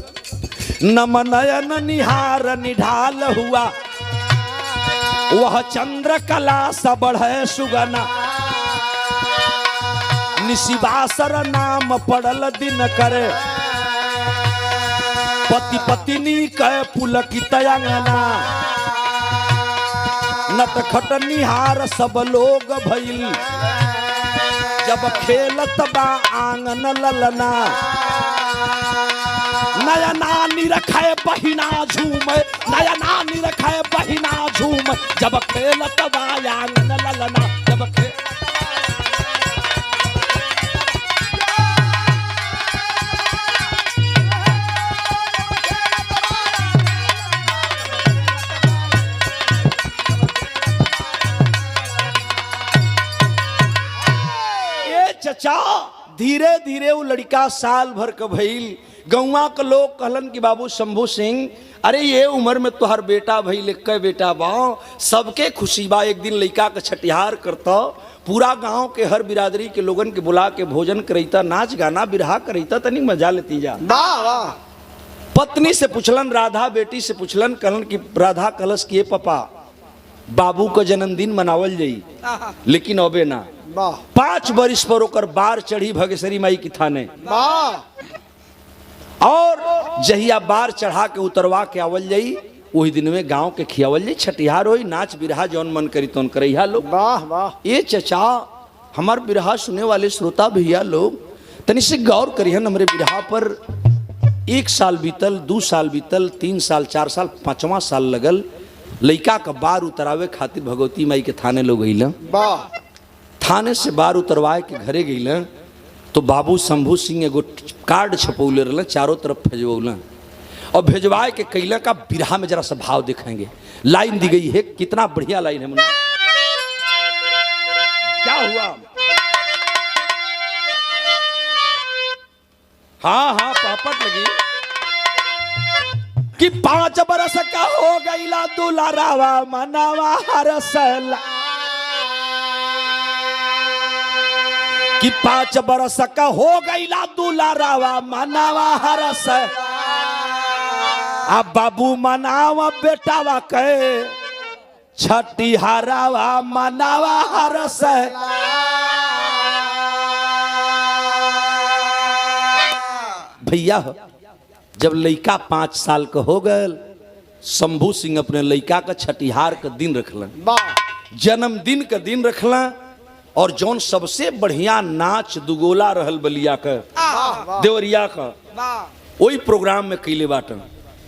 न मनया न निहार निढाल हुआ, वह चंद्र कला सा बढ़े सुगना। निशिवासर नाम पड़ल दिन करे, पति पत्नी कह पुलकित अंगना। नटखट निहार सब लोग भइल, जब खेलत बा आंगन ललना। नया नानी रखे बहिना झूम, नया नानी रखे बहिना झूम, जब खेलत बा आंगन ललना। जब चचा धीरे धीरे वो लड़का साल भर का भइल। गौवा के लोग कहलन कि बाबू शंभू सिंह, अरे ये उम्र में तुहार बेटा भइल, एक बेटा बा। सबके खुशी बा। एक दिन लड़का के छठिहार करता, पूरा गांव के हर बिरादरी के लोगन के बुला के भोजन करता, नाच गाना बिरहा करता, तनी मजा लेती जा। वाह वाह। पत्नी से पूछलन, राधा बेटी से पूछलन, कहलन कि राधा कलश किए पापा बाबू का जन्मदिन मनावल जाई, लेकिन अबे ना। वाह 5 बरिस पर ओकर बार चढ़ी भगेश्वरी माई की थाने, वाह और जहिया बार चढ़ा के उतरवा के आवल जाई, वही दिन में गांव के खियावल जाई, छठिहार होई, नाच बिरहा जौन मन करी तौन करैहा लोग। वाह वाह ये चचा हमार बिरहा सुने वाले श्रोता भैया लोग तनि से गौर करिहन। हमरे बिरहा पर 1 साल बीतल, 2 साल बीतल, 3 साल, 4 साल, 5वां साल लगल। लइका का बार उतरावे खातिर भगवती माई के थाने लोग गइल। वाह थाने से बार उतरवाए के घरे गइल तो बाबू शंभू सिंह एगो कार्ड छपौले रहल, चारों तरफ भेजवौल और भेजवाए के कैला का बिरहा में जरा सा भाव दिखाएंगे। लाइन दी गई है, कितना बढ़िया लाइन है मुन्ना। क्या हुआ? हाँ हाँ पापट लगी कि 5 बरस का हो गईला दुलारावा मनावा हरसला, कि 5 बरस का हो गईला दुलारावा मनावा हरसला, अब बाबू मनावा बेटावा के छठिहारावा मनावा हरसला। भैया जब लइका 5 साल का हो गल, शंभू सिंह अपने लइका का छठिहार का दिन रखलन, वाह जन्मदिन का दिन रखलन, और जौन सबसे बढ़िया नाच दुगोला रहल बलिया का देवरिया का, वही प्रोग्राम में कैले बाटन।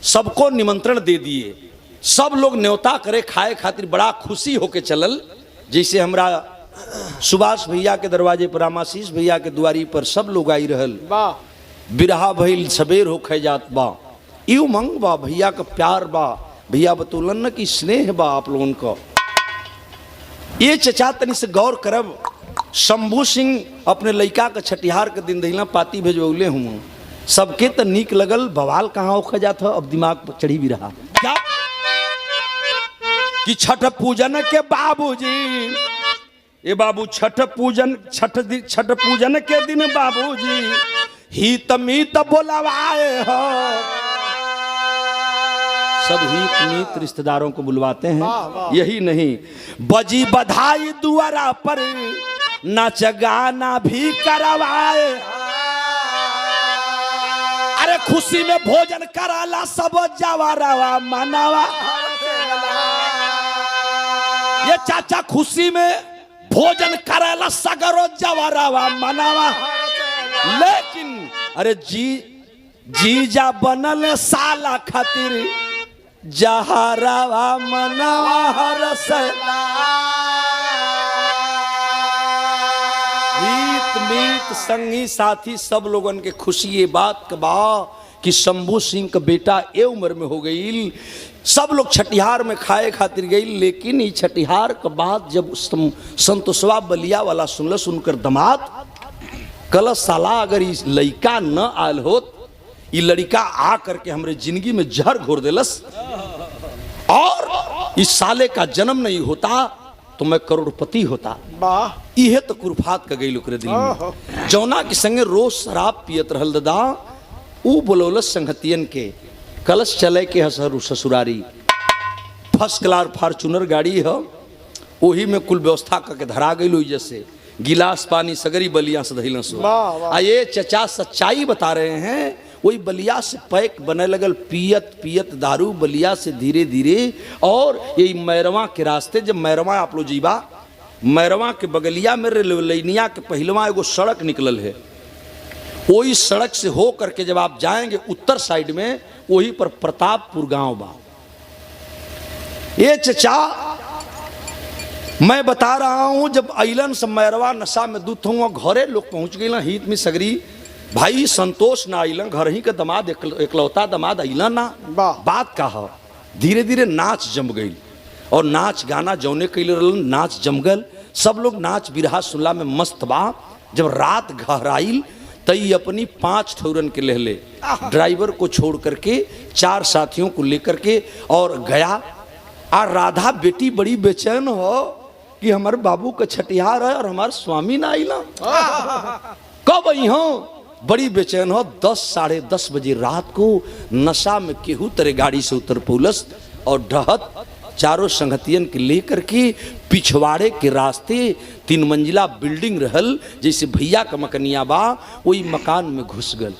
सबको निमंत्रण दे दिए, सब लोग न्योता करे खाए खातिर बड़ा खुशी होके चलल। जैसे हमरा सुभाष भैया के दरवाजे पर, रामाशीष भैया के दुआरी पर सब लोग आई रहल। वाह बिरहा भइल सबेर होखे जात बा, ई उमंग बा, भैया का प्यार बा, भैया बतौलन न कि स्नेह बा आप लोगन का। ये चचा तनी से गौर करब। शंभू सिंह अपने लइका का छठिहार के दिन दहिला पाती भेजवले हूँ, सबके तो नीक लगल, बवाल कहाँ होखे जात अब दिमाग पर चढ़ी भी रहा क्या कि छठ पूजन के बाबूजी, ये बाबू छठ पूजन के दिन बाबूजी हित मीत बोलवाए हो। सब हित मीत रिश्तेदारों को बुलवाते हैं। यही नहीं, बजी बधाई दुआरा पर नाच गाना भी करवाए, अरे खुशी में भोजन कराला सब जवारावा मनावा। ये चाचा खुशी में भोजन कराला सगरो जवारावा मनावा, लेकिन अरे जीजा बनल साला खातिर जहारावा मनावा हरसला। हित मीत संगी साथी सब लोगन के खुशी ये बात का बा कि शंभू सिंह का बेटा ए उम्र में हो गई। सब लोग छठिहार में खाए खातिर गई, लेकिन ये छठिहार के बाद जब संतोषवा बलिया वाला सुनल, सुनकर दमाद कल साला अगर इस लड़का न आयल होत, ये लड़का आ करके हमरे जिंदगी में जहर घोर देलस, और इस साले का जन्म नहीं होता तो मैं करोड़पति होता। वाह इहे तो कुरफात का गई ओकरे दिल में। जौना के संगे रोज शराब पियत रहल दादा, ऊ बोलौलस संगतियन के कलश चले के हसर ससुरारी, फर्स्ट क्लास फॉर्चूनर गाड़ी है, वही में कुल व्यवस्था करके धरा गई। जैसे गिलास पानी सगरी बलिया से धैल सो। आ ये चचा सच्चाई बता रहे हैं, वही बलिया से पैक बने लगल, पियत पियत दारू बलिया से धीरे धीरे, और यही मैरवा के रास्ते, जब मैरवा आप लोग जीवा, मैरवा के बगलिया में रेलवैनिया के पहलवा एगो सड़क निकलल है, वही सड़क से हो करके जब आप जाएंगे उत्तर साइड में, वही पर प्रतापपुर गांव बा। ये चचा मैं बता रहा हूं, जब अइलन से मैरवा नशा में दूत हुआ, घरे लोग पहुंच गए हित में सगरी, भाई संतोष ना अइलन, घर ही का दामाद एकलौता दामाद अइलन ना। बात का है धीरे धीरे नाच जम गई, और नाच गाना जौने कैले रहलन, नाच जम गल, सब लोग नाच बिरहा सुनला में मस्त बा। जब रात गहराइल तई अपनी 5 ठौरन के लेहले, ड्राइवर को छोड़ करके 4 साथियों को लेकर के और गया। और राधा बेटी बड़ी बेचैन हो कि हमारे बाबू का छठिहार है और हमारे स्वामी ना आइला, कब आई हो, बड़ी बेचैन हो। 10 साढ़े 10 बजे रात को नशा में केहू तरह गाड़ी से उतर पौलस, और ढहत चारों संगतियन के लेकर के पिछवाड़े के रास्ते 3 मंजिला बिल्डिंग रहल, जैसे भैया का मकनिया बा वही मकान में घुस गल।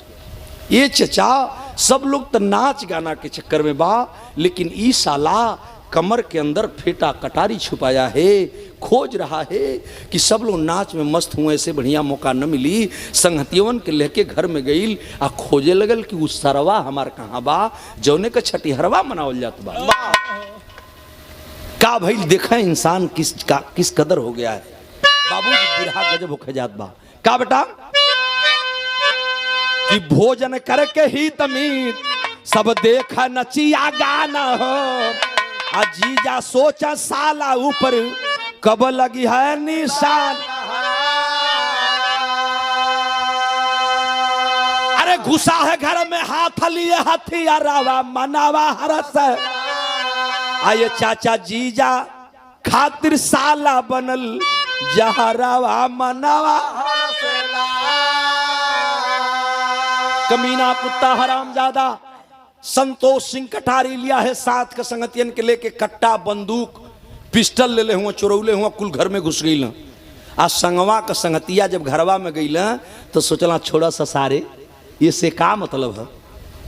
ये चचा सब लोग तो नाच गाना के चक्कर में बा, लेकिन ई साला कमर के अंदर फेटा कटारी छुपाया है, खोज रहा है कि सब लोग नाच में मस्त हुए, ऐसे बढ़िया मौका न मिली। संगतियन के लेके घर में गई आ खोजे लगल कि उस सरवा हमार कहाँ बा जौने का छठीहरवा मनावल जात बा। का भाई देखा इंसान किस कदर हो गया है। बाबूजी बिरहा गजब होके जात बा। का बेटा कि भोजन करके ही तमीज सब देखा नचिया गाना हो, आ जीजा सोचा साला ऊपर कब लगी है निशान। अरे घुसा है घर में हाथ लिए हथियारावा मनावा हरस, आये चाचा जीजा खातिर साला बनल जहरावा मनावा। कमीना कुत्ता हरामजादा संतोष सिंह कटारी लिया है साथ के संगतियन के लेके कट्टा बंदूक पिस्टल ले ले हुआ, चुरौले हुआ, कुल घर में घुस गई। आ संगवा का संगतिया जब घरवा में गई तो सोचला छोड़ा सा सारे ये से का मतलब है,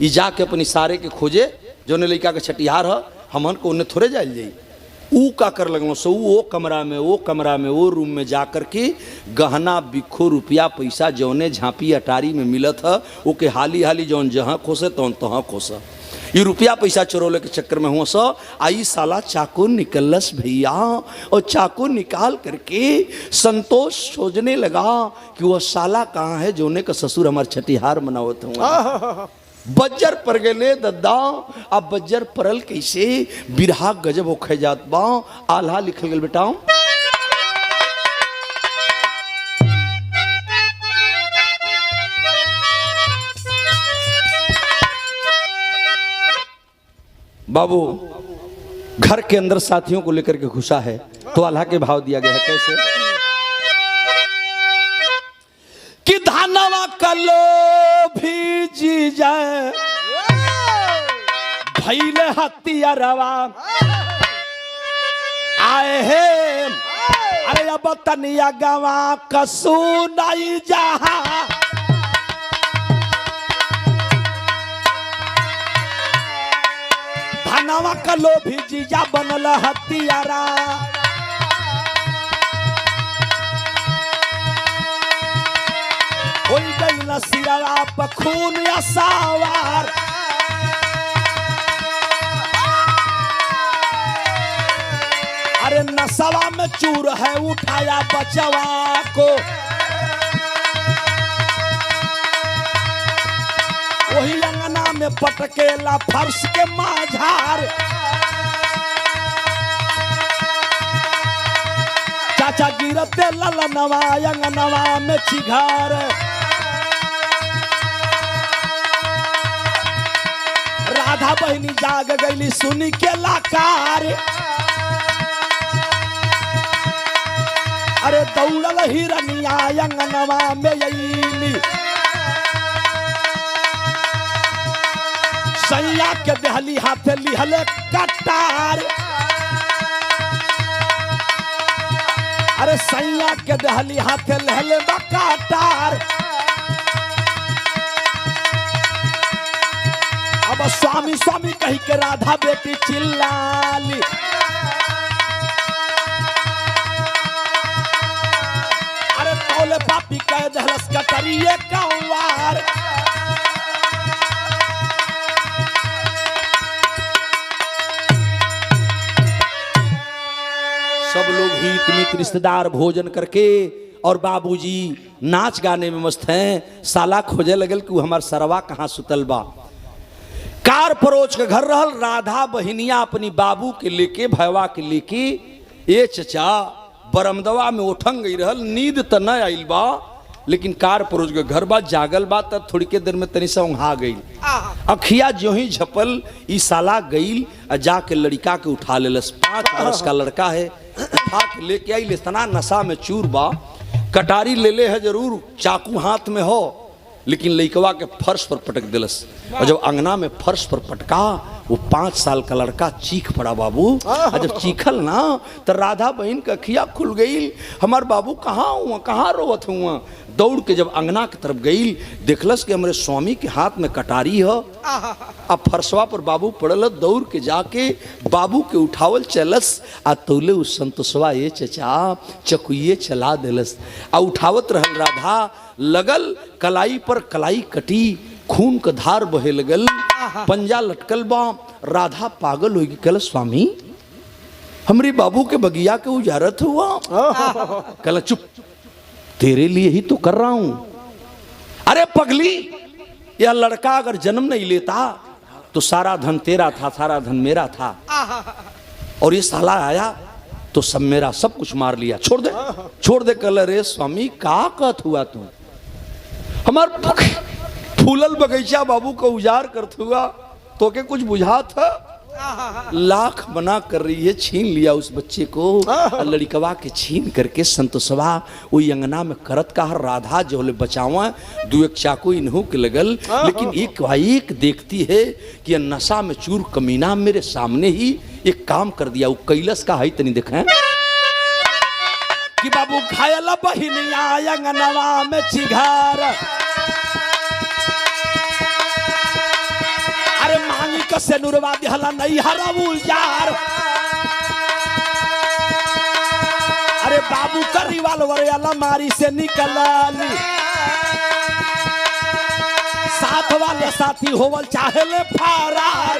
ये जाके अपनी सारे के खोजे जो ने लड़का के छठिहार है, हमन को उन्हें थोड़े जाए जाई। ऊ का कर लगलो सो वो कमरा में वो रूम में जा कर के गहना बिखो रुपया पैसा जौने झांपी अटारी में मिलत है वो के हाली हाली जौन जहाँ खोसे तौन तहाँ खोसा। ये रुपया पैसा चोरोले के चक्कर में हुआ सो आई साला चाकू निकलस भैया, और चाकू निकाल करके संतोष सोचने लगा कि वह साला कहाँ है जोने का ससुर हमारे छठिहार मनावत हुआ। बज्जर पर गए दद्दा, अब बज्जर परल कैसे बिरहा गजब होखे जात बा। आल्हा लिखल गल बेटा बाबू घर के अंदर साथियों को लेकर के घुसा है तो आल्हा के भाव दिया गया है कैसे कि धानवा कलो भी जी जाए भैले हथियारवा आए हैं। अरे अब तनिया गवा कसू नहीं जहा, धानवा कलो भी जीजा बनल हथियारा। होई गई न सिरा पर खून या सावार, अरे नसवा में चूर है उठाया बचवा को, वही अंगना में पटकेला फर्श के माझार। चाचा गिरते ललनवा अंगनवा में चिघार, राधा बहनी जाग गईली सुनी के लाकार। अरे दौड़ल हिरनिया अंगनवा में अइली, सैया के देहली हाथे लिहले कटार। अरे सैया के देहली हाथे लहले कटार। अब स्वामी स्वामी कही के राधा बेटी चिल्लाली, अरे तौले पापी कह दहलस कटरिए कौवार। सब लोग हित मित्र रिश्तेदार भोजन करके और बाबूजी नाच गाने में मस्त हैं। साला खोजे लगल कि हमार सरवा कहाँ सुतल बा। कार परोच के घर रहल, राधा बहिनिया अपनी बाबू के लेके भैवा के लेके ये चचा बरमदवा में उठंग गई रहल। नींद त न आइल बा लेकिन कार परोच के घर बा जागल बा, तब थोड़ी के देर में तनी सा उंघा गई। अखिया जो ही झपल ई साला गई जाके लड़का के उठा लेलस। 5 बरस का लड़का है, उठा के लेके आई। इतना नशा में चूर बा, कटारी ले ले है जरूर, चाकू हाथ में हो, लेकिन लइकवा के फर्श पर पटक दिलस। और जब अंगना में फर्श पर पटका, वो 5 साल का लड़का चीख पड़ा बाबू। और जब चीखल ना तो राधा बहन का अखिया खुल गई। हमार बाबू कहाँ हुआ, कहाँ रोवत हुआ। दौड़ के जब अंगना की तरफ गई, देखलस कि हमारे स्वामी के हाथ में कटारी है। अब फरसवा पर बाबू पड़ल, दौड़ के जाके बाबू के उठावल चलस। आ तौले उस संतोषवा ये चचा चकुये चला दिलस। आ उठावत रहल राधा, लगल कलाई पर कलाई कटी, खून का धार बहे लगल, पंजा लटकल बा। राधा पागल होगी, कल स्वामी हमरे बाबू के बगिया के उजारत हुआ। कल चुप, तेरे लिए ही तो कर रहा हूं। अरे पगली, यह लड़का अगर जन्म नहीं लेता तो सारा धन तेरा था, सारा धन मेरा था। और ये साला आया तो सब मेरा सब कुछ मार लिया। छोड़ दे, छोड़ दे। कल रे स्वामी का कहत हुआ तू, हमार फूलल बगीचा बाबू को उजाड़ करत हुआ, तो के कुछ बुझा था। लाख बना कर रही है, छीन लिया उस बच्चे को। लड़कवा के छीन करके संतोषवा वो अंगना में करत का राधा जो ले बचावा। 2 एक चाकू इन्हों के लगल, लेकिन एक देखती है कि नशा में चूर कमीना मेरे सामने ही एक काम कर दिया। वो कैलस का है तनी देखें कि बाबू घायल बहिनिया अंगनवा में चिघार। अरे मांगी कसे नुरवा दिहला नहीं हरावुल जार। अरे बाबू का रिवाल्वर अलमारी से निकलली, साथ वाले साथी होवल चाहे ले फरार।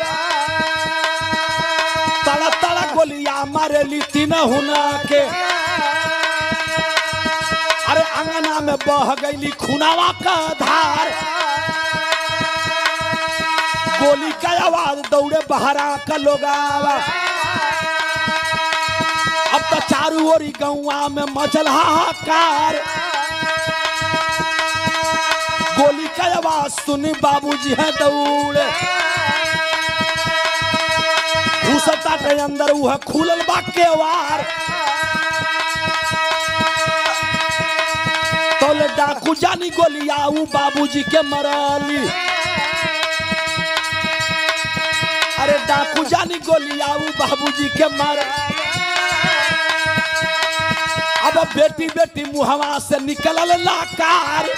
तड़ा तड़ा गोलियां मारेली तीनहुना के। अरे अंगना में बह गईली खुनावा का धार। गोली का आवाज दौड़े बहरा का लोगावा। अब तो चारू ओरी गौवा में मचल हाहाकार। गोली का आवाज सुनी बाबूजी है दौड़े, घुसता के अंदर वह खुलल बा केवार। तोले डाकू जानी गोलिया ऊ बाबूजी के मरली। अरे डाकू जानी गोलिया ऊ बाबूजी के मर। अब बेटी बेटी मुहवा से निकलल लाकार।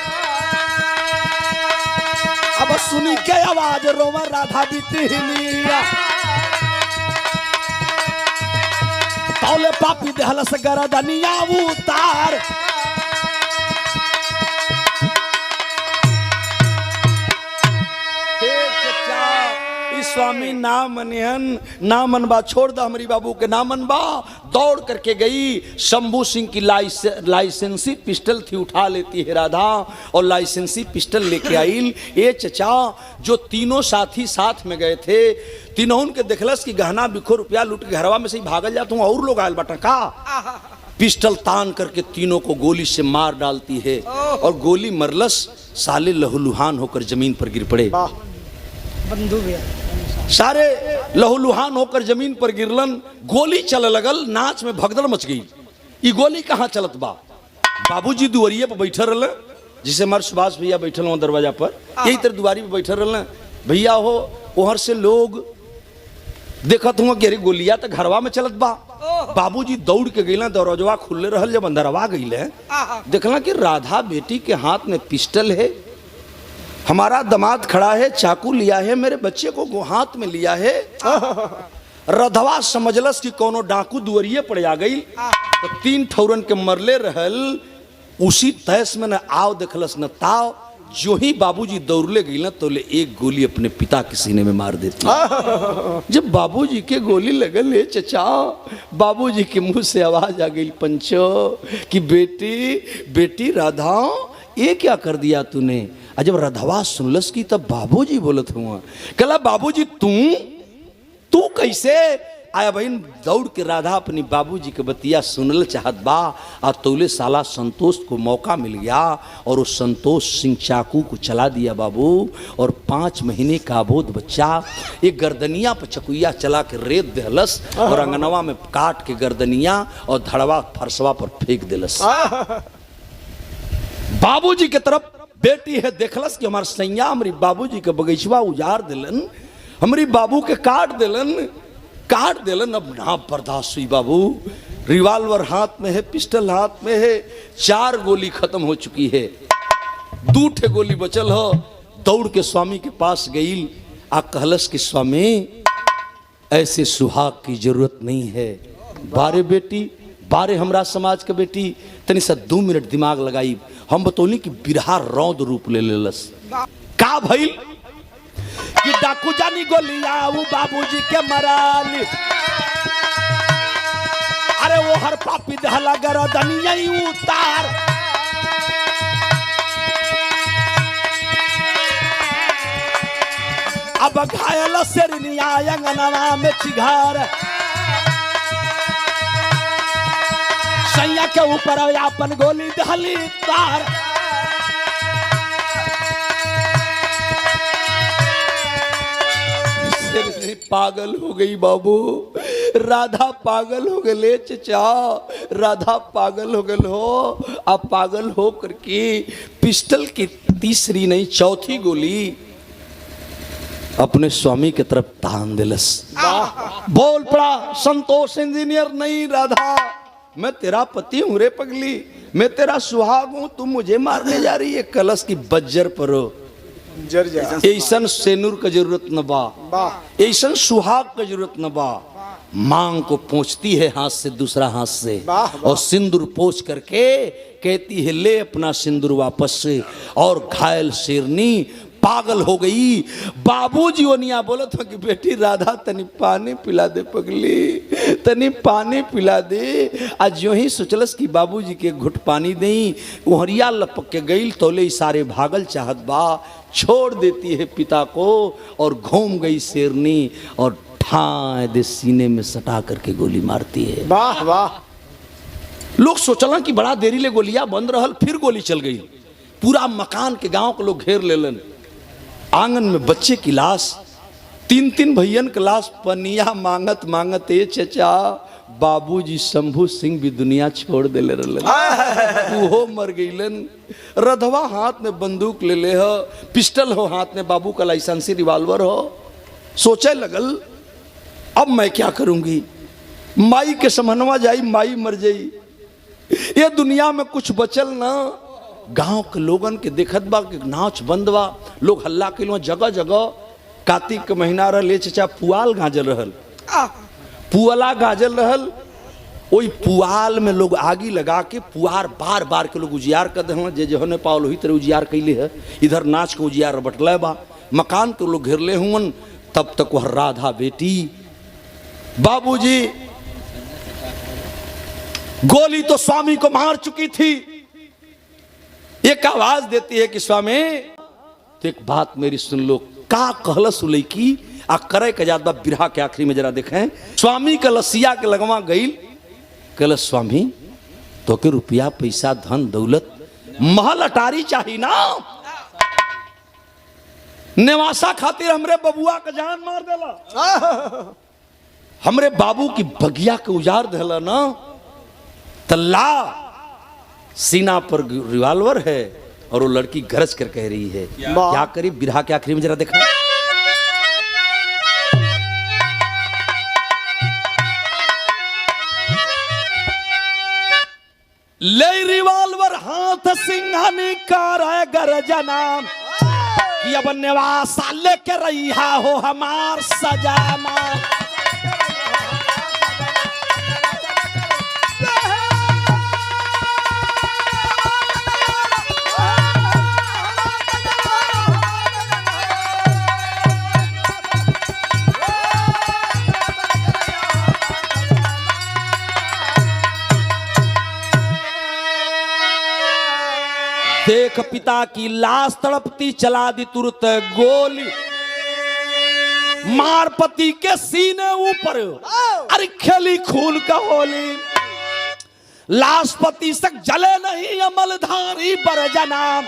अब सुनी के आवाज रोवा राधा बिटिया। तौले पापी देहलस गरदनिया उतार। स्वामी ना मनिहन, ना मनबा, छोड़ दा हमारी बाबू के ना मनबा। दौड़ करके गई, शंभू सिंह की लाइसेंसी पिस्टल थी, उठा लेती है राधा और लाइसेंसी पिस्टल लेके आई। ये चचा जो तीनों साथी साथ में गए थे, तीनों के देखलस कि गहना बिखो रुपया लूट के घरवा में से ही भागल जाता हूँ, और लोग आयल बटा का। पिस्टल तान करके तीनों को गोली से मार डालती है और गोली मरलस। साले लहूलुहान होकर जमीन पर गिर पड़े। सारे लहूलुहान होकर जमीन पर गिरलन। गोली चल लगल, नाच में भगदड़ मच गई। ये गोली कहाँ चलत बा? बाबूजी दुआरिये पर बैठे रहले, जिसे हमारे सुभाष भैया बैठल हो दरवाजा पर, यही तरह दुआरी पर बैठे रहले। भैया हो ओहर से लोग देखत हुआ कि अरे गोलिया तो घरवा में चलत बा। बाबूजी दौड़ के गईला, दरवाजा खुले रहल। जब अंदरवा गईले, देखला कि राधा बेटी के हाथ में पिस्टल है। हमारा दामाद खड़ा है, चाकू लिया है, मेरे बच्चे को हाथ में लिया है। रधवा समझलस कि कोनो डाकू दुआरिये पड़ आ गई, तो 3 ठौरन के मरले रहल। उसी तैस में न आव देखलस न ताव। जो ही बाबूजी दौड़ले गई ना, तो ले एक गोली अपने पिता के सीने में मार देती। जब बाबूजी के गोली लगल है चचा, बाबूजी के मुंह से आवाज आ गई पंचो कि बेटी बेटी राधा, ये क्या कर दिया तूने? और जब रधवा सुनलस की तब बाबूजी बोलत हुआ, कहला बाबूजी तू कैसे आया? बहन दौड़ के राधा अपनी बाबूजी के बतिया सुनल चाहत बा। और तौले साला संतोष को मौका मिल गया और उस संतोष सिंह चाकू को चला दिया बाबू। और 5 महीने का अबोध बच्चा एक गर्दनिया पर चकुया चला के रेत देहलस और अंगनवा में काट के गर्दनिया और धड़वा फरसवा पर फेंक देलस। बाबूजी की तरफ बेटी है देखलस कि हमार सैया हमारी बाबूजी के बगीचवा उजाड़ दिलन, हमारी बाबू के काट दिलन। अब ना बर्दाश्त हुई बाबू। रिवाल्वर हाथ में है, पिस्टल हाथ में है, 4 गोली खत्म हो चुकी है, 2 ठे गोली बचल हो। दौड़ के स्वामी के पास गई आ कहलस कि स्वामी ऐसे सुहाग की जरूरत नहीं है। बारे बेटी, बारे हमरा समाज के बेटी, तनी सा 2 मिनट दिमाग लगाई। हम बतौली कि बिरहा रौद रूप ले लेलस। का भइल कि डाकू जानी गोलिया वो बाबूजी के मराली, अरे वो हर पापी दहला गरदनिया उतार। अब घायल सिरनिया अंगनवा में चिघार, सैया के ऊपर अपन गोली दहली तार। सिरनी पागल हो गई बाबू, राधा पागल हो गए चचा, राधा पागल हो गए हो। अब पागल हो करके पिस्टल की तीसरी नहीं 4थी गोली अपने स्वामी की तरफ तान दिलस। बोल पड़ा संतोष इंजीनियर, नहीं राधा मैं तेरा पति हूं रे पगली, मैं तेरा सुहाग हूं, तुम मुझे मारने जा रही है। कलश की बज्जर परो जर जा, ऐसन सेनुर का जरूरत न बा, ऐसन सुहाग का जरूरत न बा। मांग को पोंछती है हाथ से दूसरा हाथ से, और सिंदूर पोंछ करके कहती है ले अपना सिंदूर वापस से। और घायल शेरनी पागल हो गई। बाबूजी ओनिया बोलत हो कि बेटी राधा तनी पानी पिला दे पगली, तनी पानी पिला दे। आज जो ही सोचलस कि बाबूजी के घुट पानी देई, ओहरिया लपक के गई तोले इशारे भागल चाहत बा, छोड़ देती है पिता को और घूम गई शेरनी और ठाए दे सीने में सटा करके गोली मारती है। वाह वाह। लोग सोचलन कि बड़ा देरी ले गोलियां बंद रहल, फिर गोली चल गई। पूरा मकान के गांव के लोग घेर लेलन। आंगन में बच्चे की लाश, 3 भैयन के लाश पनिया मांगत मांगत ए चचा बाबूजी शंभू सिंह भी दुनिया छोड़ देले रहलन, वो मर गईलन। रधवा हाथ में बंदूक ले ले हो, पिस्टल हो हाथ में, बाबू का लाइसेंसी रिवाल्वर हो। सोचे लगल अब मैं क्या करूंगी, माई के समनवा जाई, माई मर जाई, ये दुनिया में कुछ बचल ना। गांव के लोगन के देखत बा कि नाच बंद बा, लोग हल्ला के जगह जगह। कार्तिक के महीना रहल चचा, पुआल गाजल रहल, पुआला गाजल रहल। वही पुआल में लोग आगी लगा के पुआर बार बार के लोग उजियार कर दे, जे जो ने पावल वही तरह उजियार कैले है। इधर नाच के उजियार बटले बा, मकान के लोग घेरले हुन। तब तक वह राधा बेटी, बाबूजी गोली तो स्वामी को मार चुकी थी। एक आवाज देती है कि स्वामी तो एक बात मेरी सुन लो। का कहलस लड़की आ करे के जात बा बिरहा के आखिरी में जरा देखें। स्वामी के लसिया के लगवा गई, कहलस स्वामी तो के रुपया पैसा धन दौलत महल अटारी चाहिए ना, नेवासा खातिर हमरे बबुआ का जान मार देला, हमरे बाबू की बगिया के उजाड़ देला ना। तल्ला सीना पर रिवाल्वर है और वो लड़की गरज कर कह रही है क्या करी। बिरहा के आखिरी में जरा देखा। ले रिवाल्वर हाथ सिंघानी कर गरजना कि अब नेवासा लेके रहा हो हमार सजाना। देख पिता की लाश तड़पती, चला दी तुरंत गोली, मार पति के सीने ऊपर, अरे खेली खून का होली। लाश पति सक जले नहीं अमलधारी बरजना,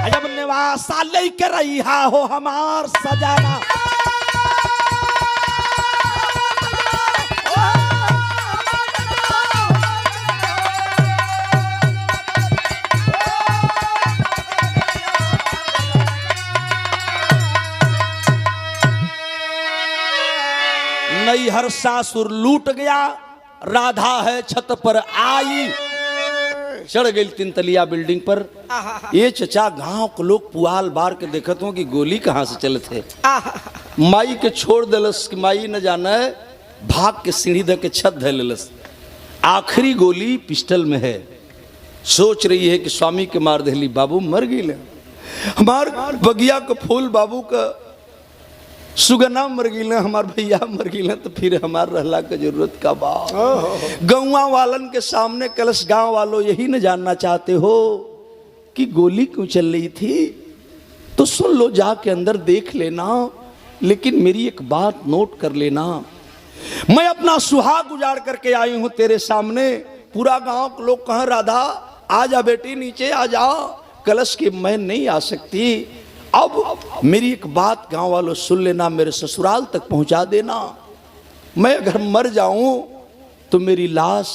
जब निवासा लेके रहा हो हमार सजाना। नैहर सासुर लूट गया, राधा है छत पर आई, चढ़ गई 3 तलिया बिल्डिंग पर। ये चचा गांव के लोग पुआल बार के देखत हो कि गोली कहाँ से चले थे। माई के छोड़ दिलस कि माई न जाने, भाग के सीढ़ी ध के छत धै लेलस। आखिरी गोली पिस्टल में है, सोच रही है कि स्वामी के मार देली, बाबू मर गई, हमार बगिया का फूल बाबू का सुगना मर गई, हमार भैया मर गई, तो फिर हमार रहला का जरूरत का बात। गौवा वालन के सामने कलश, गांव वालों यही न जानना चाहते हो कि गोली क्यों चल रही थी, तो सुन लो, जाके अंदर देख लेना, लेकिन मेरी एक बात नोट कर लेना, मैं अपना सुहाग उजाड़ करके आई हूं तेरे सामने। पूरा गांव के लोग कहें राधा आ जा बेटी, नीचे आ जा, कलश की मैं नहीं आ सकती। अब मेरी एक बात गांव वालों सुन लेना, मेरे ससुराल तक पहुंचा देना। मैं अगर मर जाऊं तो मेरी लाश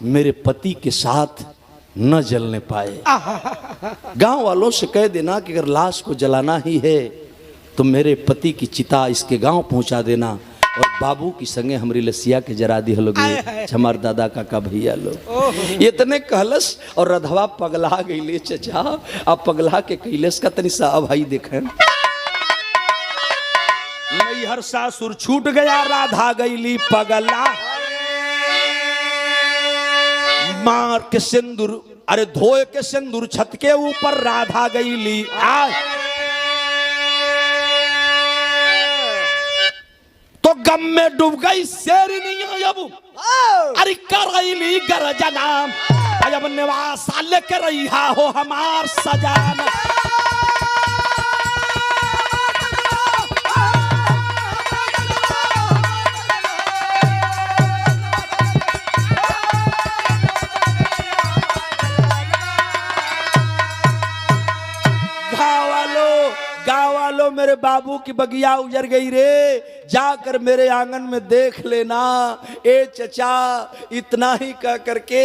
मेरे पति के साथ न जलने पाए। गांव वालों से कह देना कि अगर लाश को जलाना ही है तो मेरे पति की चिता इसके गांव पहुंचा देना, और बाबू की संगे हमारी लसिया के जरा दी लोगे, हमार दादा काका भैया लोग। इतने कहलस और रधवा पगला गई चचा। अब पगला के कैलस का तनी सा भाई देखें, नैहर सासुर छूट गया, राधा गईली पगला, मार के सिंदूर, अरे धोए के सिंदूर छत के ऊपर राधा गईली आज। तो गम में डूब गई शेरनी अब, अरे करैली गरजना, जब निवास लेकर रहा हो हमार सजाना। गाँव वालों मेरे बाबू की बगिया उजड़ गई रे, जाकर मेरे आंगन में देख लेना। ए चचा, इतना ही कह करके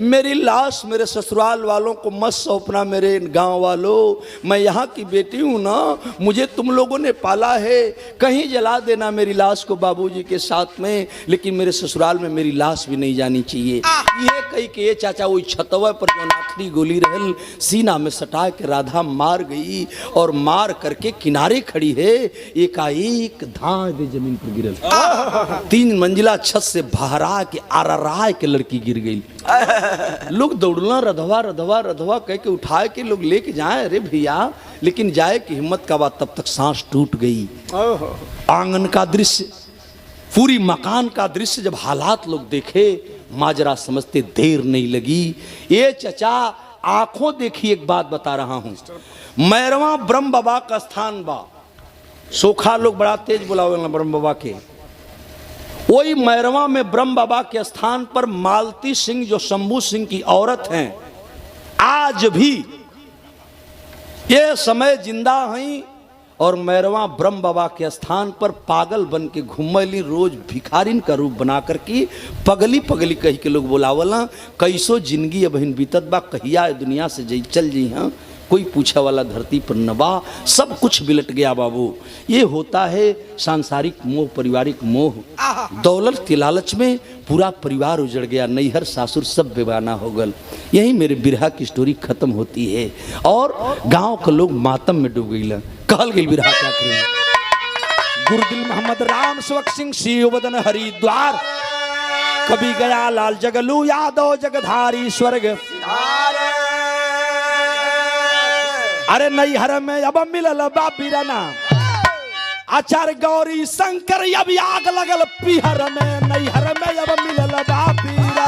मेरी लाश मेरे ससुराल वालों को मत सौंपना। मेरे गांव वालों, मैं यहाँ की बेटी हूँ ना, मुझे तुम लोगों ने पाला है, कहीं जला देना मेरी लाश को बाबूजी के साथ में, लेकिन मेरे ससुराल में मेरी लाश भी नहीं जानी चाहिए। ये कही कि ये चाचा वही छतवा पर जो आखिरी गोली रहल सीना में सटा के राधा मार गई, और मार करके किनारे खड़ी है, एकाएक धाड़ दे जमीन पर गिरल। 3 मंजिला छत से बहरा के आराराय के लड़की गिर गई। लोग दौड़ना, रधवा रधवा रधवा कह के उठाए के लोग लेके जाए, अरे भैया, लेकिन जाए की हिम्मत का बात, तब तक सांस टूट गई। आंगन का दृश्य, पूरी मकान का दृश्य जब हालात लोग देखे, माजरा समझते देर नहीं लगी। ये चचा आंखों देखी, एक बात बता रहा हूं, मैरवा ब्रह्म बाबा का स्थान बा, सोखा लोग बड़ा तेज बुलावे ब्रह्म बाबा के, वही मैरवा में ब्रह्म बाबा के स्थान पर मालती सिंह जो शंभू सिंह की औरत हैं, आज भी ये समय जिंदा हैं, और मैरवा ब्रह्म बाबा के स्थान पर पागल बन के घूमली, रोज भिखारिन का रूप बना करके पगली पगली कह के लोग बोलावला। कैसो जिंदगी अब बीतत बा, कहिया दुनिया से जई चल जी, हाँ कोई पूछा वाला धरती पर न बा, सब कुछ बिलट गया बाबू। ये होता है सांसारिक मोह, पारिवारिक मोह। दौलत के लालच में पूरा परिवार उजड़ गया, नैहर सासुर सब बेगाना हो गल। यही मेरे बिरहा की स्टोरी खत्म होती है, और गांव के लोग मातम में डूब गई। कहल गई बिरहा क्या करें, गुरुदिल मोहम्मद राम सेवक सिंह शिवबदन हरिद्वार, कभी गया लाल जगलू यादव जगधारी स्वर्ग, अरे नैहर में अब मिलल बाबीरना, आचार्य गौरी शंकर अब आग लगल पीहर में, नैहर में अब मिलल बाबीरा।